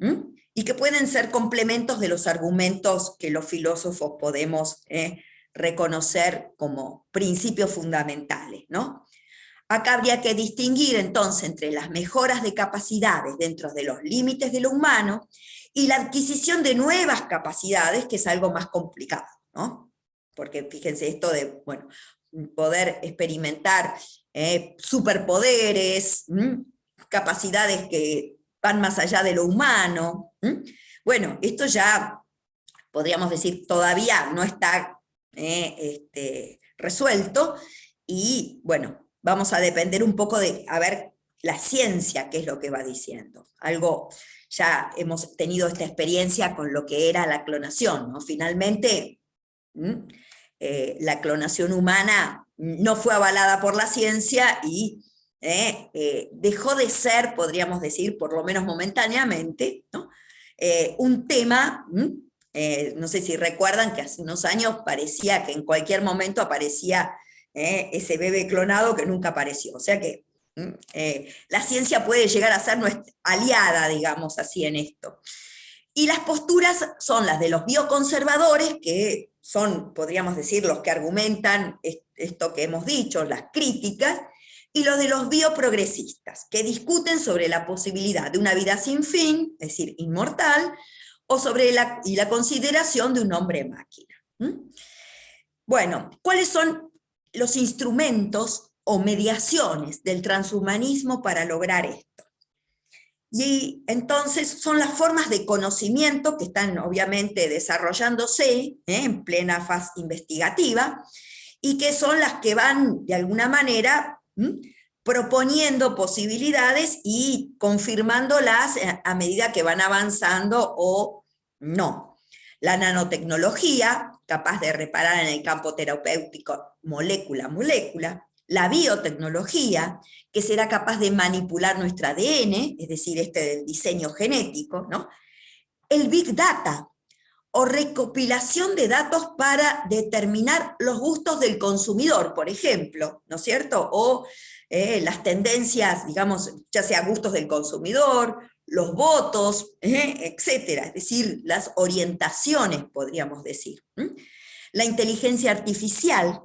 y que pueden ser complementos de los argumentos que los filósofos podemos reconocer como principios fundamentales, ¿no? Acá habría que distinguir entonces entre las mejoras de capacidades dentro de los límites de lo humano y la adquisición de nuevas capacidades, que es algo más complicado, ¿no? Porque fíjense esto de, bueno, poder experimentar superpoderes, capacidades que van más allá de lo humano. Bueno, esto ya podríamos decir todavía no está resuelto, y bueno, vamos a depender un poco de, a ver, la ciencia qué es lo que va diciendo. Algo, ya hemos tenido esta experiencia con lo que era la clonación, ¿no? Finalmente, la clonación humana no fue avalada por la ciencia y dejó de ser, podríamos decir, por lo menos momentáneamente, ¿no? Un tema, no sé si recuerdan que hace unos años parecía que en cualquier momento aparecía ese bebé clonado que nunca apareció. O sea que la ciencia puede llegar a ser nuestra aliada, digamos así, en esto. Y las posturas son las de los bioconservadores, que son, podríamos decir, los que argumentan esto que hemos dicho, las críticas, y los de los bioprogresistas, que discuten sobre la posibilidad de una vida sin fin, es decir, inmortal, o sobre la consideración de un hombre-máquina. Bueno, ¿cuáles son los instrumentos o mediaciones del transhumanismo para lograr esto. Y entonces son las formas de conocimiento que están obviamente desarrollándose en plena fase investigativa, y que son las que van de alguna manera proponiendo posibilidades y confirmándolas a medida que van avanzando o no. La nanotecnología, capaz de reparar en el campo terapéutico molécula a molécula. La biotecnología, que será capaz de manipular nuestro ADN, es decir, del diseño genético, ¿no? El Big Data, o recopilación de datos para determinar los gustos del consumidor, por ejemplo, ¿no es cierto? O las tendencias, digamos, ya sea gustos del consumidor, los votos, etcétera, es decir, las orientaciones, podríamos decir. La inteligencia artificial,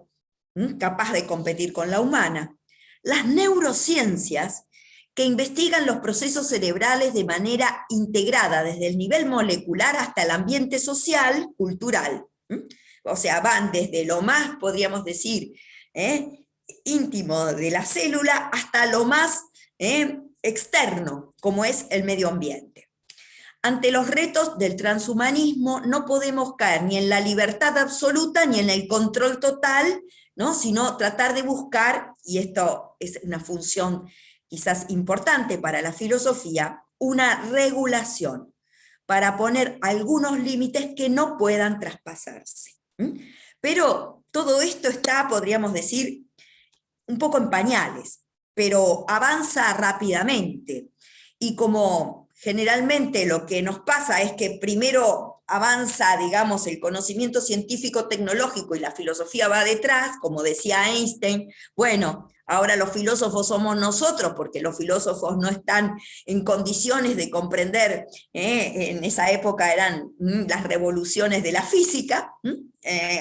capaz de competir con la humana. Las neurociencias, que investigan los procesos cerebrales de manera integrada, desde el nivel molecular hasta el ambiente social, cultural. O sea, van desde lo más, podríamos decir, íntimo de la célula, hasta lo más externo, como es el medio ambiente. Ante los retos del transhumanismo no podemos caer ni en la libertad absoluta ni en el control total, ¿no? Sino tratar de buscar, y esto es una función quizás importante para la filosofía, una regulación para poner algunos límites que no puedan traspasarse. Pero todo esto está, podríamos decir, un poco en pañales, pero avanza rápidamente. Y como generalmente lo que nos pasa es que primero avanza, digamos, el conocimiento científico-tecnológico y la filosofía va detrás, como decía Einstein, bueno, ahora los filósofos somos nosotros, porque los filósofos no están en condiciones de comprender, en esa época eran las revoluciones de la física,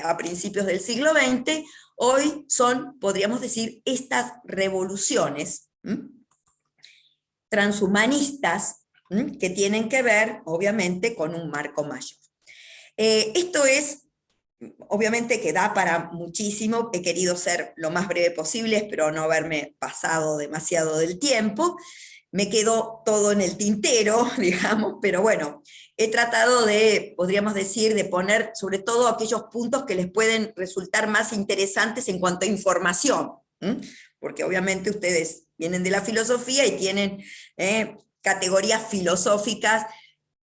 a principios del siglo XX, hoy son, podríamos decir, estas revoluciones transhumanistas, que tienen que ver, obviamente, con un marco mayor. Esto es, obviamente, que da para muchísimo. He querido ser lo más breve posible, espero no haberme pasado demasiado del tiempo. Me quedó todo en el tintero, digamos, pero bueno, he tratado de, podríamos decir, de poner sobre todo aquellos puntos que les pueden resultar más interesantes en cuanto a información, porque obviamente ustedes vienen de la filosofía y tienen categorías filosóficas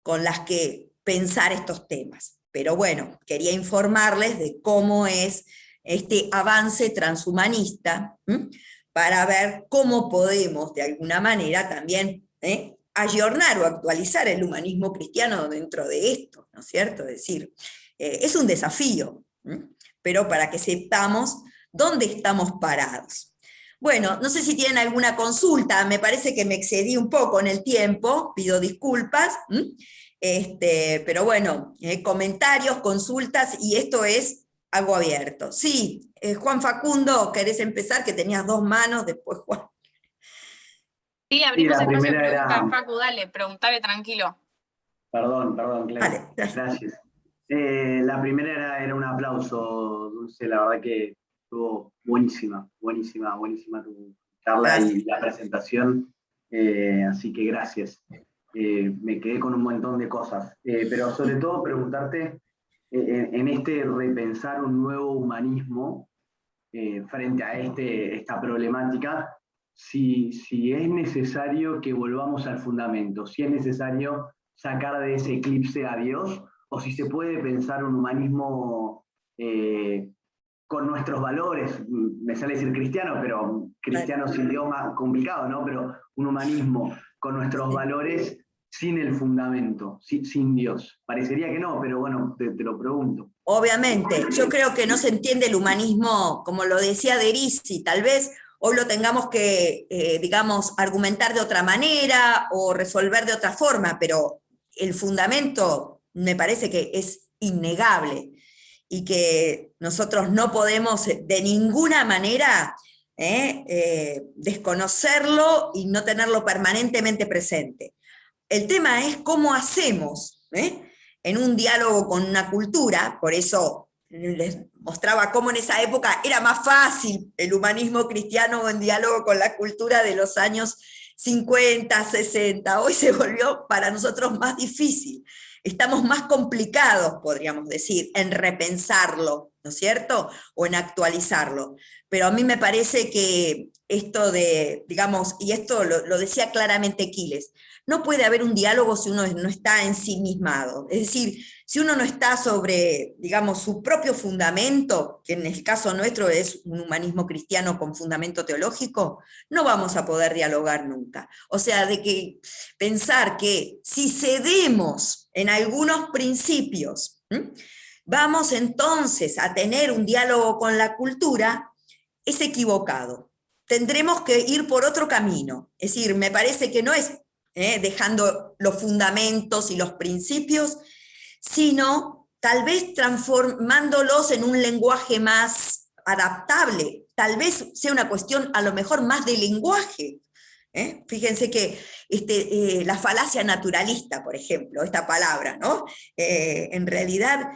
con las que pensar estos temas. Pero bueno, quería informarles de cómo es este avance transhumanista, para ver cómo podemos de alguna manera también ayornar o actualizar el humanismo cristiano dentro de esto, ¿no es cierto? Es decir, es un desafío, pero para que sepamos dónde estamos parados. Bueno, no sé si tienen alguna consulta, me parece que me excedí un poco en el tiempo, pido disculpas, pero bueno, comentarios, consultas, y esto es algo abierto. Sí, Juan Facundo, ¿querés empezar? Que tenías dos manos, después Juan. Sí, abrimos espacio de preguntas, Facu, dale, preguntale tranquilo. Perdón, Claudia. Vale, gracias. La primera era un aplauso, Dulce, la verdad que estuvo buenísima tu charla. Gracias. Y la presentación, así que gracias. Me quedé con un montón de cosas, pero sobre todo preguntarte, en este repensar un nuevo humanismo frente a esta problemática, si es necesario que volvamos al fundamento, si es necesario sacar de ese eclipse a Dios, o si se puede pensar un humanismo con nuestros valores, me sale decir cristiano, pero cristiano es un idioma complicado, ¿no? Pero un humanismo con nuestros valores sin el fundamento, sin Dios. Parecería que no, pero bueno, te lo pregunto. Obviamente, yo creo que no se entiende el humanismo, como lo decía Derisi, tal vez hoy lo tengamos que, digamos, argumentar de otra manera o resolver de otra forma, pero el fundamento me parece que es innegable y que nosotros no podemos de ninguna manera desconocerlo y no tenerlo permanentemente presente. El tema es cómo hacemos, en un diálogo con una cultura, por eso les mostraba cómo en esa época era más fácil el humanismo cristiano en diálogo con la cultura de los años 50, 60. Hoy se volvió para nosotros más difícil. Estamos más complicados, podríamos decir, en repensarlo, ¿no es cierto? O en actualizarlo. Pero a mí me parece que esto de, digamos, y esto lo decía claramente Quiles, no puede haber un diálogo si uno no está ensimismado. Es decir, si uno no está sobre, digamos, su propio fundamento, que en el caso nuestro es un humanismo cristiano con fundamento teológico, no vamos a poder dialogar nunca. O sea, de que pensar que si cedemos en algunos principios, vamos entonces a tener un diálogo con la cultura, es equivocado. Tendremos que ir por otro camino. Es decir, me parece que no es dejando los fundamentos y los principios, sino tal vez transformándolos en un lenguaje más adaptable. Tal vez sea una cuestión a lo mejor más de lenguaje. Fíjense que la falacia naturalista, por ejemplo, esta palabra, ¿no? En realidad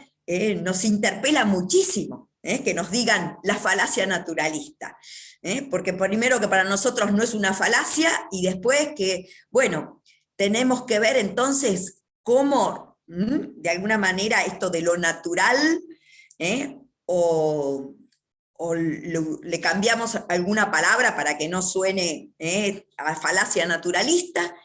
nos interpela muchísimo, que nos digan la falacia naturalista. Porque primero que para nosotros no es una falacia, y después que, bueno, tenemos que ver entonces cómo, de alguna manera, esto de lo natural, o le cambiamos alguna palabra para que no suene a falacia naturalista,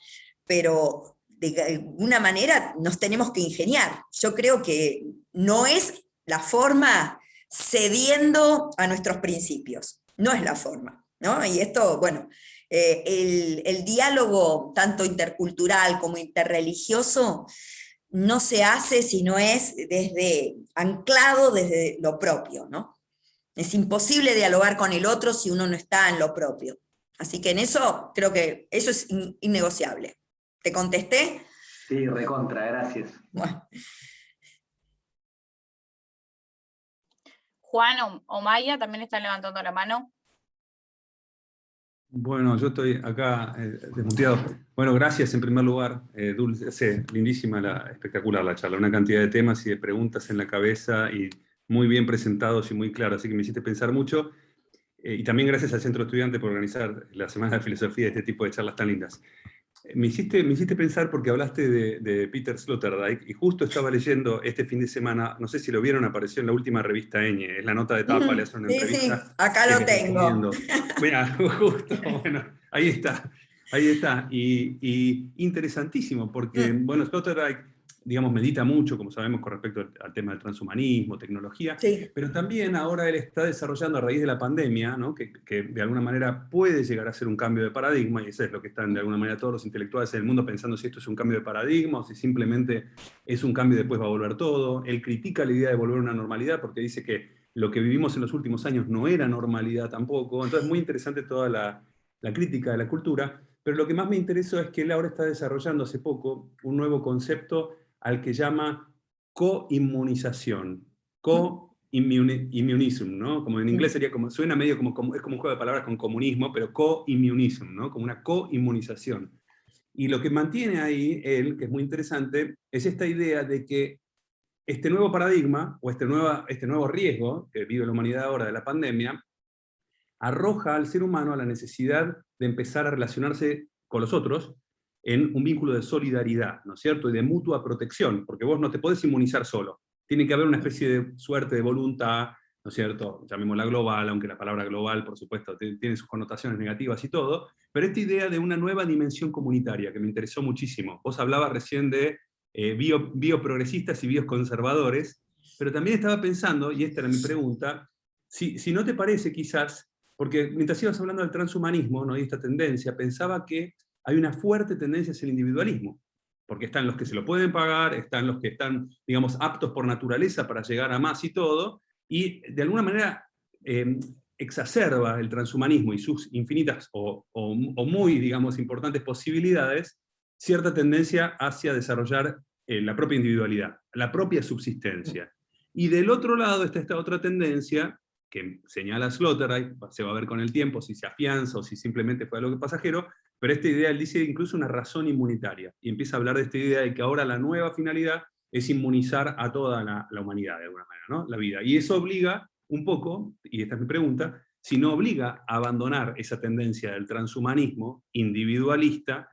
pero de alguna manera nos tenemos que ingeniar. Yo creo que no es la forma cediendo a nuestros principios, no es la forma, ¿no? Y esto, bueno, el diálogo tanto intercultural como interreligioso no se hace si no es anclado desde lo propio, ¿no? Es imposible dialogar con el otro si uno no está en lo propio. Así que en eso, creo que eso es innegociable. ¿Te contesté? Sí, recontra, gracias. Bueno. Juan o Maya también están levantando la mano. Bueno, yo estoy acá desmuteado. Bueno, gracias en primer lugar, Dulce, lindísima, espectacular la charla, una cantidad de temas y de preguntas en la cabeza y muy bien presentados y muy claros, así que me hiciste pensar mucho. Y también gracias al Centro Estudiante por organizar la Semana de Filosofía y este tipo de charlas tan lindas. Me hiciste pensar porque hablaste de Peter Sloterdijk, y justo estaba leyendo este fin de semana, no sé si lo vieron, apareció en la última revista Eñe, es la nota de tapa, le hacen una entrevista. Sí, acá lo tengo. Mira, justo, bueno, ahí está. Y interesantísimo, porque, bueno, Sloterdijk, digamos, medita mucho, como sabemos, con respecto al tema del transhumanismo, tecnología, sí, pero también ahora él está desarrollando a raíz de la pandemia, ¿no? que de alguna manera puede llegar a ser un cambio de paradigma, y eso es lo que están de alguna manera todos los intelectuales del mundo pensando si esto es un cambio de paradigma o si simplemente es un cambio y después va a volver todo. Él critica la idea de volver a una normalidad porque dice que lo que vivimos en los últimos años no era normalidad tampoco. Entonces es muy interesante toda la crítica de la cultura, pero lo que más me interesó es que él ahora está desarrollando hace poco un nuevo concepto al que llama coinmunización, co-immunism, ¿no? Como en inglés sería como, suena medio como es como un juego de palabras con comunismo, pero co-immunism, ¿no? Como una co-inmunización. Y lo que mantiene ahí él, que es muy interesante, es esta idea de que este nuevo paradigma, o este nuevo riesgo que vive la humanidad ahora de la pandemia, arroja al ser humano a la necesidad de empezar a relacionarse con los otros en un vínculo de solidaridad, ¿no es cierto? Y de mutua protección, porque vos no te podés inmunizar solo. Tiene que haber una especie de suerte de voluntad, ¿no es cierto? Llamémosla global, aunque la palabra global, por supuesto, tiene sus connotaciones negativas y todo, pero esta idea de una nueva dimensión comunitaria, que me interesó muchísimo. Vos hablabas recién de bioprogresistas y bioconservadores, pero también estaba pensando, y esta era mi pregunta, si no te parece quizás, porque mientras ibas hablando del transhumanismo, ¿no? Y esta tendencia, pensaba que hay una fuerte tendencia hacia el individualismo, porque están los que se lo pueden pagar, están los que están, digamos, aptos por naturaleza para llegar a más y todo, y de alguna manera exacerba el transhumanismo y sus infinitas o muy, digamos, importantes posibilidades, cierta tendencia hacia desarrollar la propia individualidad, la propia subsistencia. Y del otro lado está esta otra tendencia que señala Sloterdijk, se va a ver con el tiempo si se afianza o si simplemente fue algo pasajero, pero esta idea, él dice incluso una razón inmunitaria, y empieza a hablar de esta idea de que ahora la nueva finalidad es inmunizar a toda la humanidad, de alguna manera, ¿no? La vida. Y eso obliga un poco, y esta es mi pregunta, si no obliga a abandonar esa tendencia del transhumanismo individualista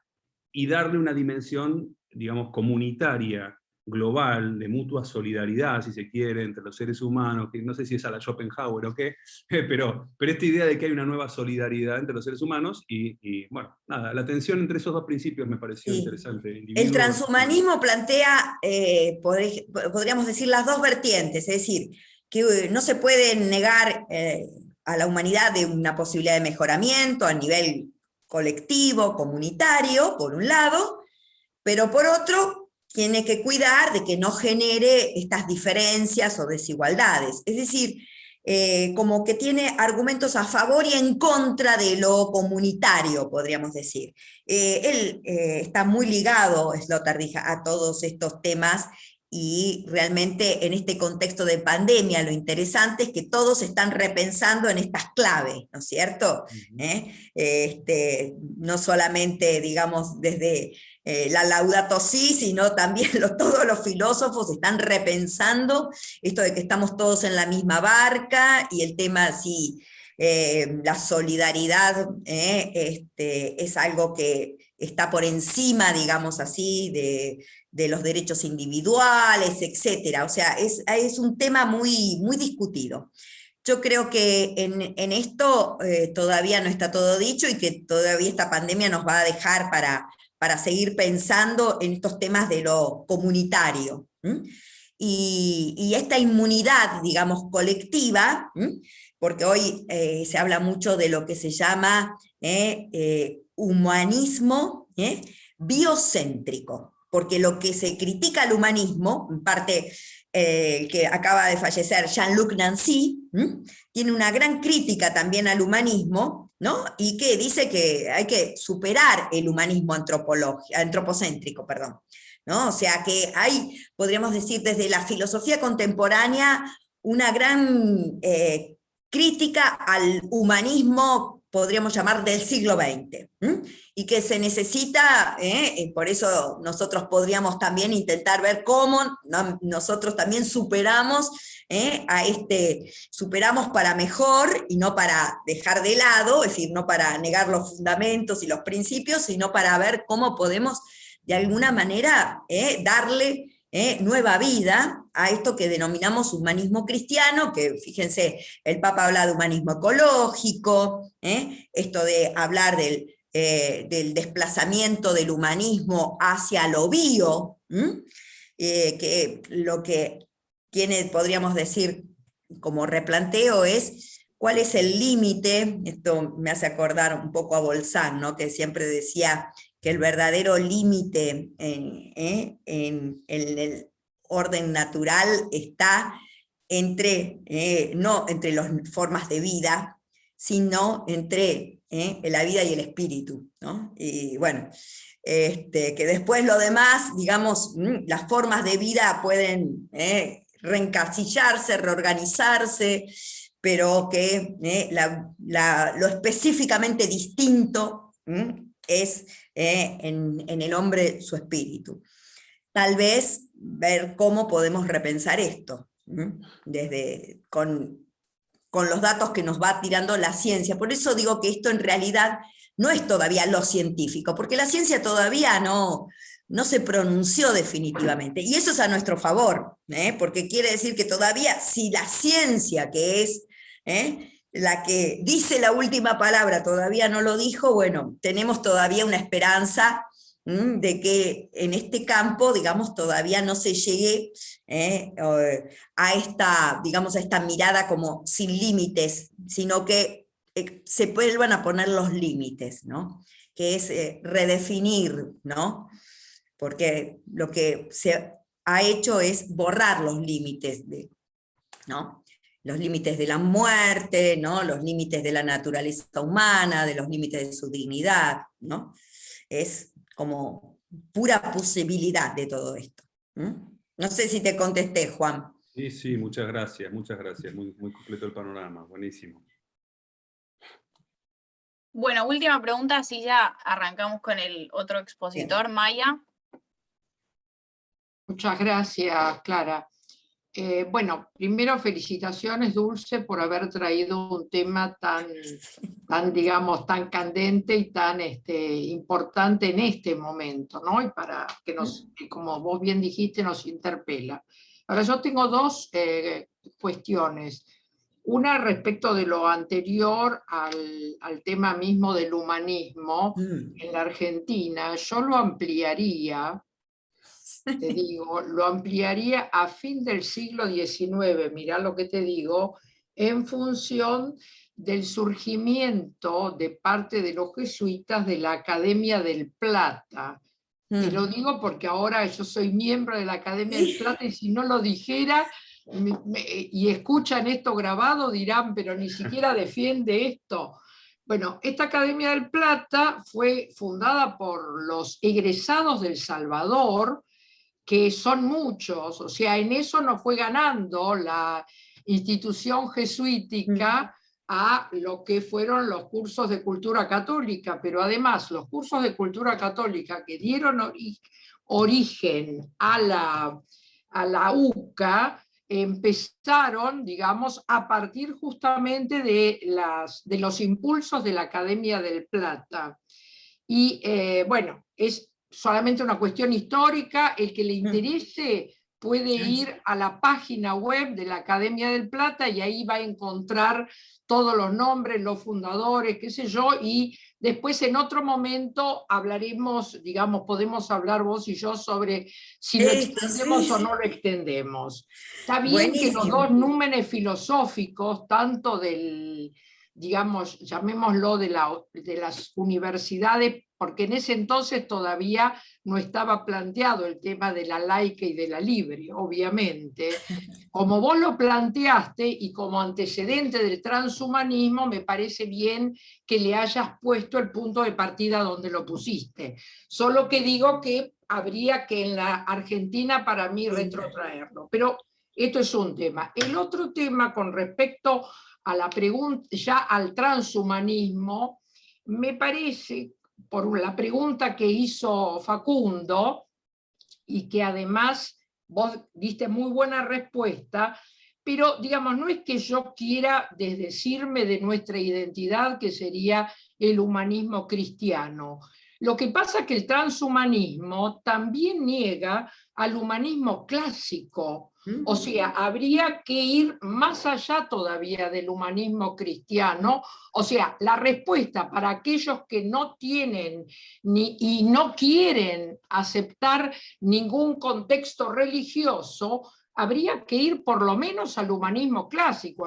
y darle una dimensión, digamos, comunitaria, global, de mutua solidaridad, si se quiere, entre los seres humanos, que no sé si es a la Schopenhauer o qué, pero esta idea de que hay una nueva solidaridad entre los seres humanos, y bueno, nada, la tensión entre esos dos principios me pareció Sí. interesante. El transhumanismo plantea, podríamos decir, las dos vertientes, es decir, que no se puede negar a la humanidad de una posibilidad de mejoramiento a nivel colectivo, comunitario, por un lado, pero por otro, tiene que cuidar de que no genere estas diferencias o desigualdades. Es decir, como que tiene argumentos a favor y en contra de lo comunitario, podríamos decir. Él está muy ligado, Sloterdijk, a todos estos temas, y realmente en este contexto de pandemia lo interesante es que todos están repensando en estas claves, ¿no es cierto? No solamente, digamos, desde la Laudato Si, sino también todos los filósofos están repensando esto de que estamos todos en la misma barca, y el tema si la solidaridad es algo que está por encima, digamos así, de los derechos individuales, etc. O sea, es un tema muy, muy discutido. Yo creo que en esto todavía no está todo dicho, y que todavía esta pandemia nos va a dejar para seguir pensando en estos temas de lo comunitario. Y esta inmunidad, digamos, colectiva, porque hoy se habla mucho de lo que se llama humanismo biocéntrico, porque lo que se critica al humanismo, en parte el que acaba de fallecer, Jean-Luc Nancy, tiene una gran crítica también al humanismo, ¿no? Y que dice que hay que superar el humanismo antropocéntrico, perdón, ¿no? O sea que hay, podríamos decir, desde la filosofía contemporánea, una gran crítica al humanismo, podríamos llamar, del siglo XX, y que se necesita, por eso nosotros podríamos también intentar ver cómo nosotros también superamos superamos para mejor y no para dejar de lado, es decir, no para negar los fundamentos y los principios, sino para ver cómo podemos de alguna manera darle nueva vida a esto que denominamos humanismo cristiano, que fíjense, el Papa habla de humanismo ecológico, esto de hablar del desplazamiento del humanismo hacia lo bio, que lo que tiene, podríamos decir, como replanteo es cuál es el límite. Esto me hace acordar un poco a Bolzán, ¿no? Que siempre decía que el verdadero límite en el orden natural está no entre las formas de vida, sino entre la vida y el espíritu, ¿no? Y bueno, que después lo demás, digamos, las formas de vida pueden reencasillarse, reorganizarse, pero que lo específicamente distinto es en el hombre su espíritu. Tal vez ver cómo podemos repensar esto, con los datos que nos va tirando la ciencia. Por eso digo que esto en realidad no es todavía lo científico, porque la ciencia todavía no se pronunció definitivamente, y eso es a nuestro favor, porque quiere decir que todavía, si la ciencia, que es la que dice la última palabra, todavía no lo dijo, bueno, tenemos todavía una esperanza de que en este campo, digamos, todavía no se llegue a esta mirada como sin límites, sino que se vuelvan a poner los límites, ¿no? Que es redefinir, ¿no? Porque lo que se ha hecho es borrar los límites, ¿no? Los límites de la muerte, ¿no? Los límites de la naturaleza humana, de los límites de su dignidad, ¿no? Es como pura posibilidad de todo esto. No sé si te contesté, Juan. Sí, muchas gracias, muy, muy completo el panorama, buenísimo. Bueno, última pregunta, así ya arrancamos con el otro expositor, Maya. Muchas gracias, Clara. Bueno, primero felicitaciones, Dulce, por haber traído un tema digamos, tan candente y tan importante en este momento, ¿no? Y para que como vos bien dijiste, nos interpela. Ahora, yo tengo dos cuestiones. Una respecto de lo anterior al tema mismo del humanismo en la Argentina. Yo lo ampliaría, te digo, lo ampliaría a fin del siglo XIX, mirá lo que te digo, en función del surgimiento de parte de los jesuitas de la Academia del Plata. Te lo digo porque ahora yo soy miembro de la Academia del Plata y si no lo dijera y escuchan esto grabado dirán, pero ni siquiera defiende esto. Bueno, esta Academia del Plata fue fundada por los egresados del Salvador, que son muchos, o sea, en eso nos fue ganando la institución jesuítica a lo que fueron los cursos de cultura católica, pero además los cursos de cultura católica que dieron origen a la UCA empezaron, digamos, a partir justamente de los impulsos de la Academia del Plata. Y bueno, es solamente una cuestión histórica, el que le interese puede ir a la página web de la Academia del Plata y ahí va a encontrar todos los nombres, los fundadores, qué sé yo, y después en otro momento hablaremos, digamos, podemos hablar vos y yo sobre si lo extendemos o no lo extendemos. Está bien que los dos númenes filosóficos, tanto del, digamos, llamémoslo de las universidades, porque en ese entonces todavía no estaba planteado el tema de la laica y de la libre, obviamente. Como vos lo planteaste y como antecedente del transhumanismo, me parece bien que le hayas puesto el punto de partida donde lo pusiste. Solo que digo que habría que en la Argentina para mí retrotraerlo. Pero esto es un tema. El otro tema con respecto a la pregunta, ya al transhumanismo, me parece, por la pregunta que hizo Facundo, y que además vos diste muy buena respuesta, pero digamos, no es que yo quiera desdecirme de nuestra identidad, que sería el humanismo cristiano. Lo que pasa es que el transhumanismo también niega al humanismo clásico. O sea, habría que ir más allá todavía del humanismo cristiano. O sea, la respuesta para aquellos que no tienen y no quieren aceptar ningún contexto religioso, habría que ir por lo menos al humanismo clásico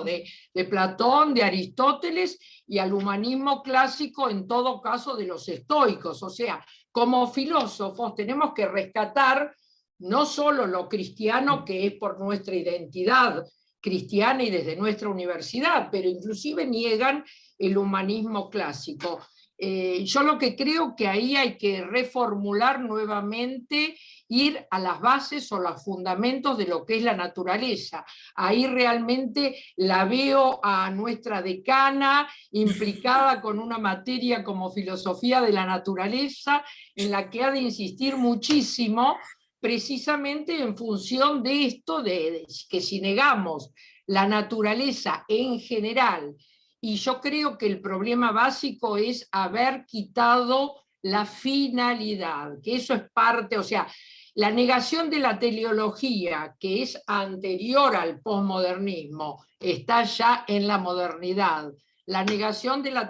de Platón, de Aristóteles, y al humanismo clásico en todo caso de los estoicos. O sea, como filósofos tenemos que rescatar no solo lo cristiano, que es por nuestra identidad cristiana y desde nuestra universidad, pero inclusive niegan el humanismo clásico. Yo lo que creo que ahí hay que reformular nuevamente, ir a las bases o los fundamentos de lo que es la naturaleza. Ahí realmente la veo a nuestra decana implicada con una materia como filosofía de la naturaleza, en la que ha de insistir muchísimo, precisamente en función de esto, de que si negamos la naturaleza en general, y yo creo que el problema básico es haber quitado la finalidad, que eso es parte, o sea, la negación de la teleología, que es anterior al posmodernismo, está ya en la modernidad. La negación de la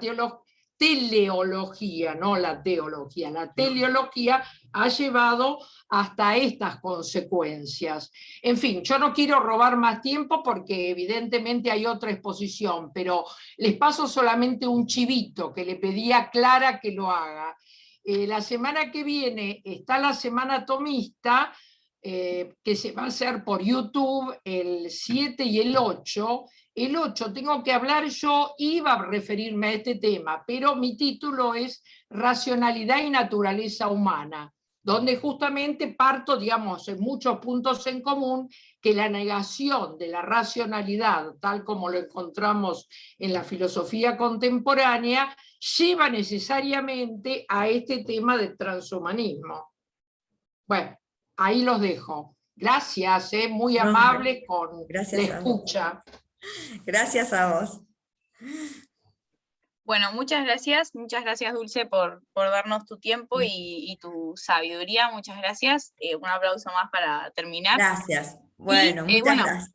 teleología, no la teología, la teleología ha llevado hasta estas consecuencias. En fin, yo no quiero robar más tiempo porque evidentemente hay otra exposición, pero les paso solamente un chivito que le pedí a Clara que lo haga. La semana que viene está la Semana Tomista, que se va a hacer por YouTube el 7 y el 8. El 8 tengo que hablar yo, iba a referirme a este tema, pero mi título es Racionalidad y Naturaleza Humana, donde justamente parto, digamos, en muchos puntos en común, que la negación de la racionalidad, tal como lo encontramos en la filosofía contemporánea, lleva necesariamente a este tema del transhumanismo. Bueno, ahí los dejo. Gracias, muy No, amable con gracias la a vos. escucha. Gracias a vos. Bueno, muchas gracias Dulce por darnos tu tiempo y tu sabiduría, muchas gracias. Un aplauso más para terminar. Gracias. Bueno, muchas bueno, gracias.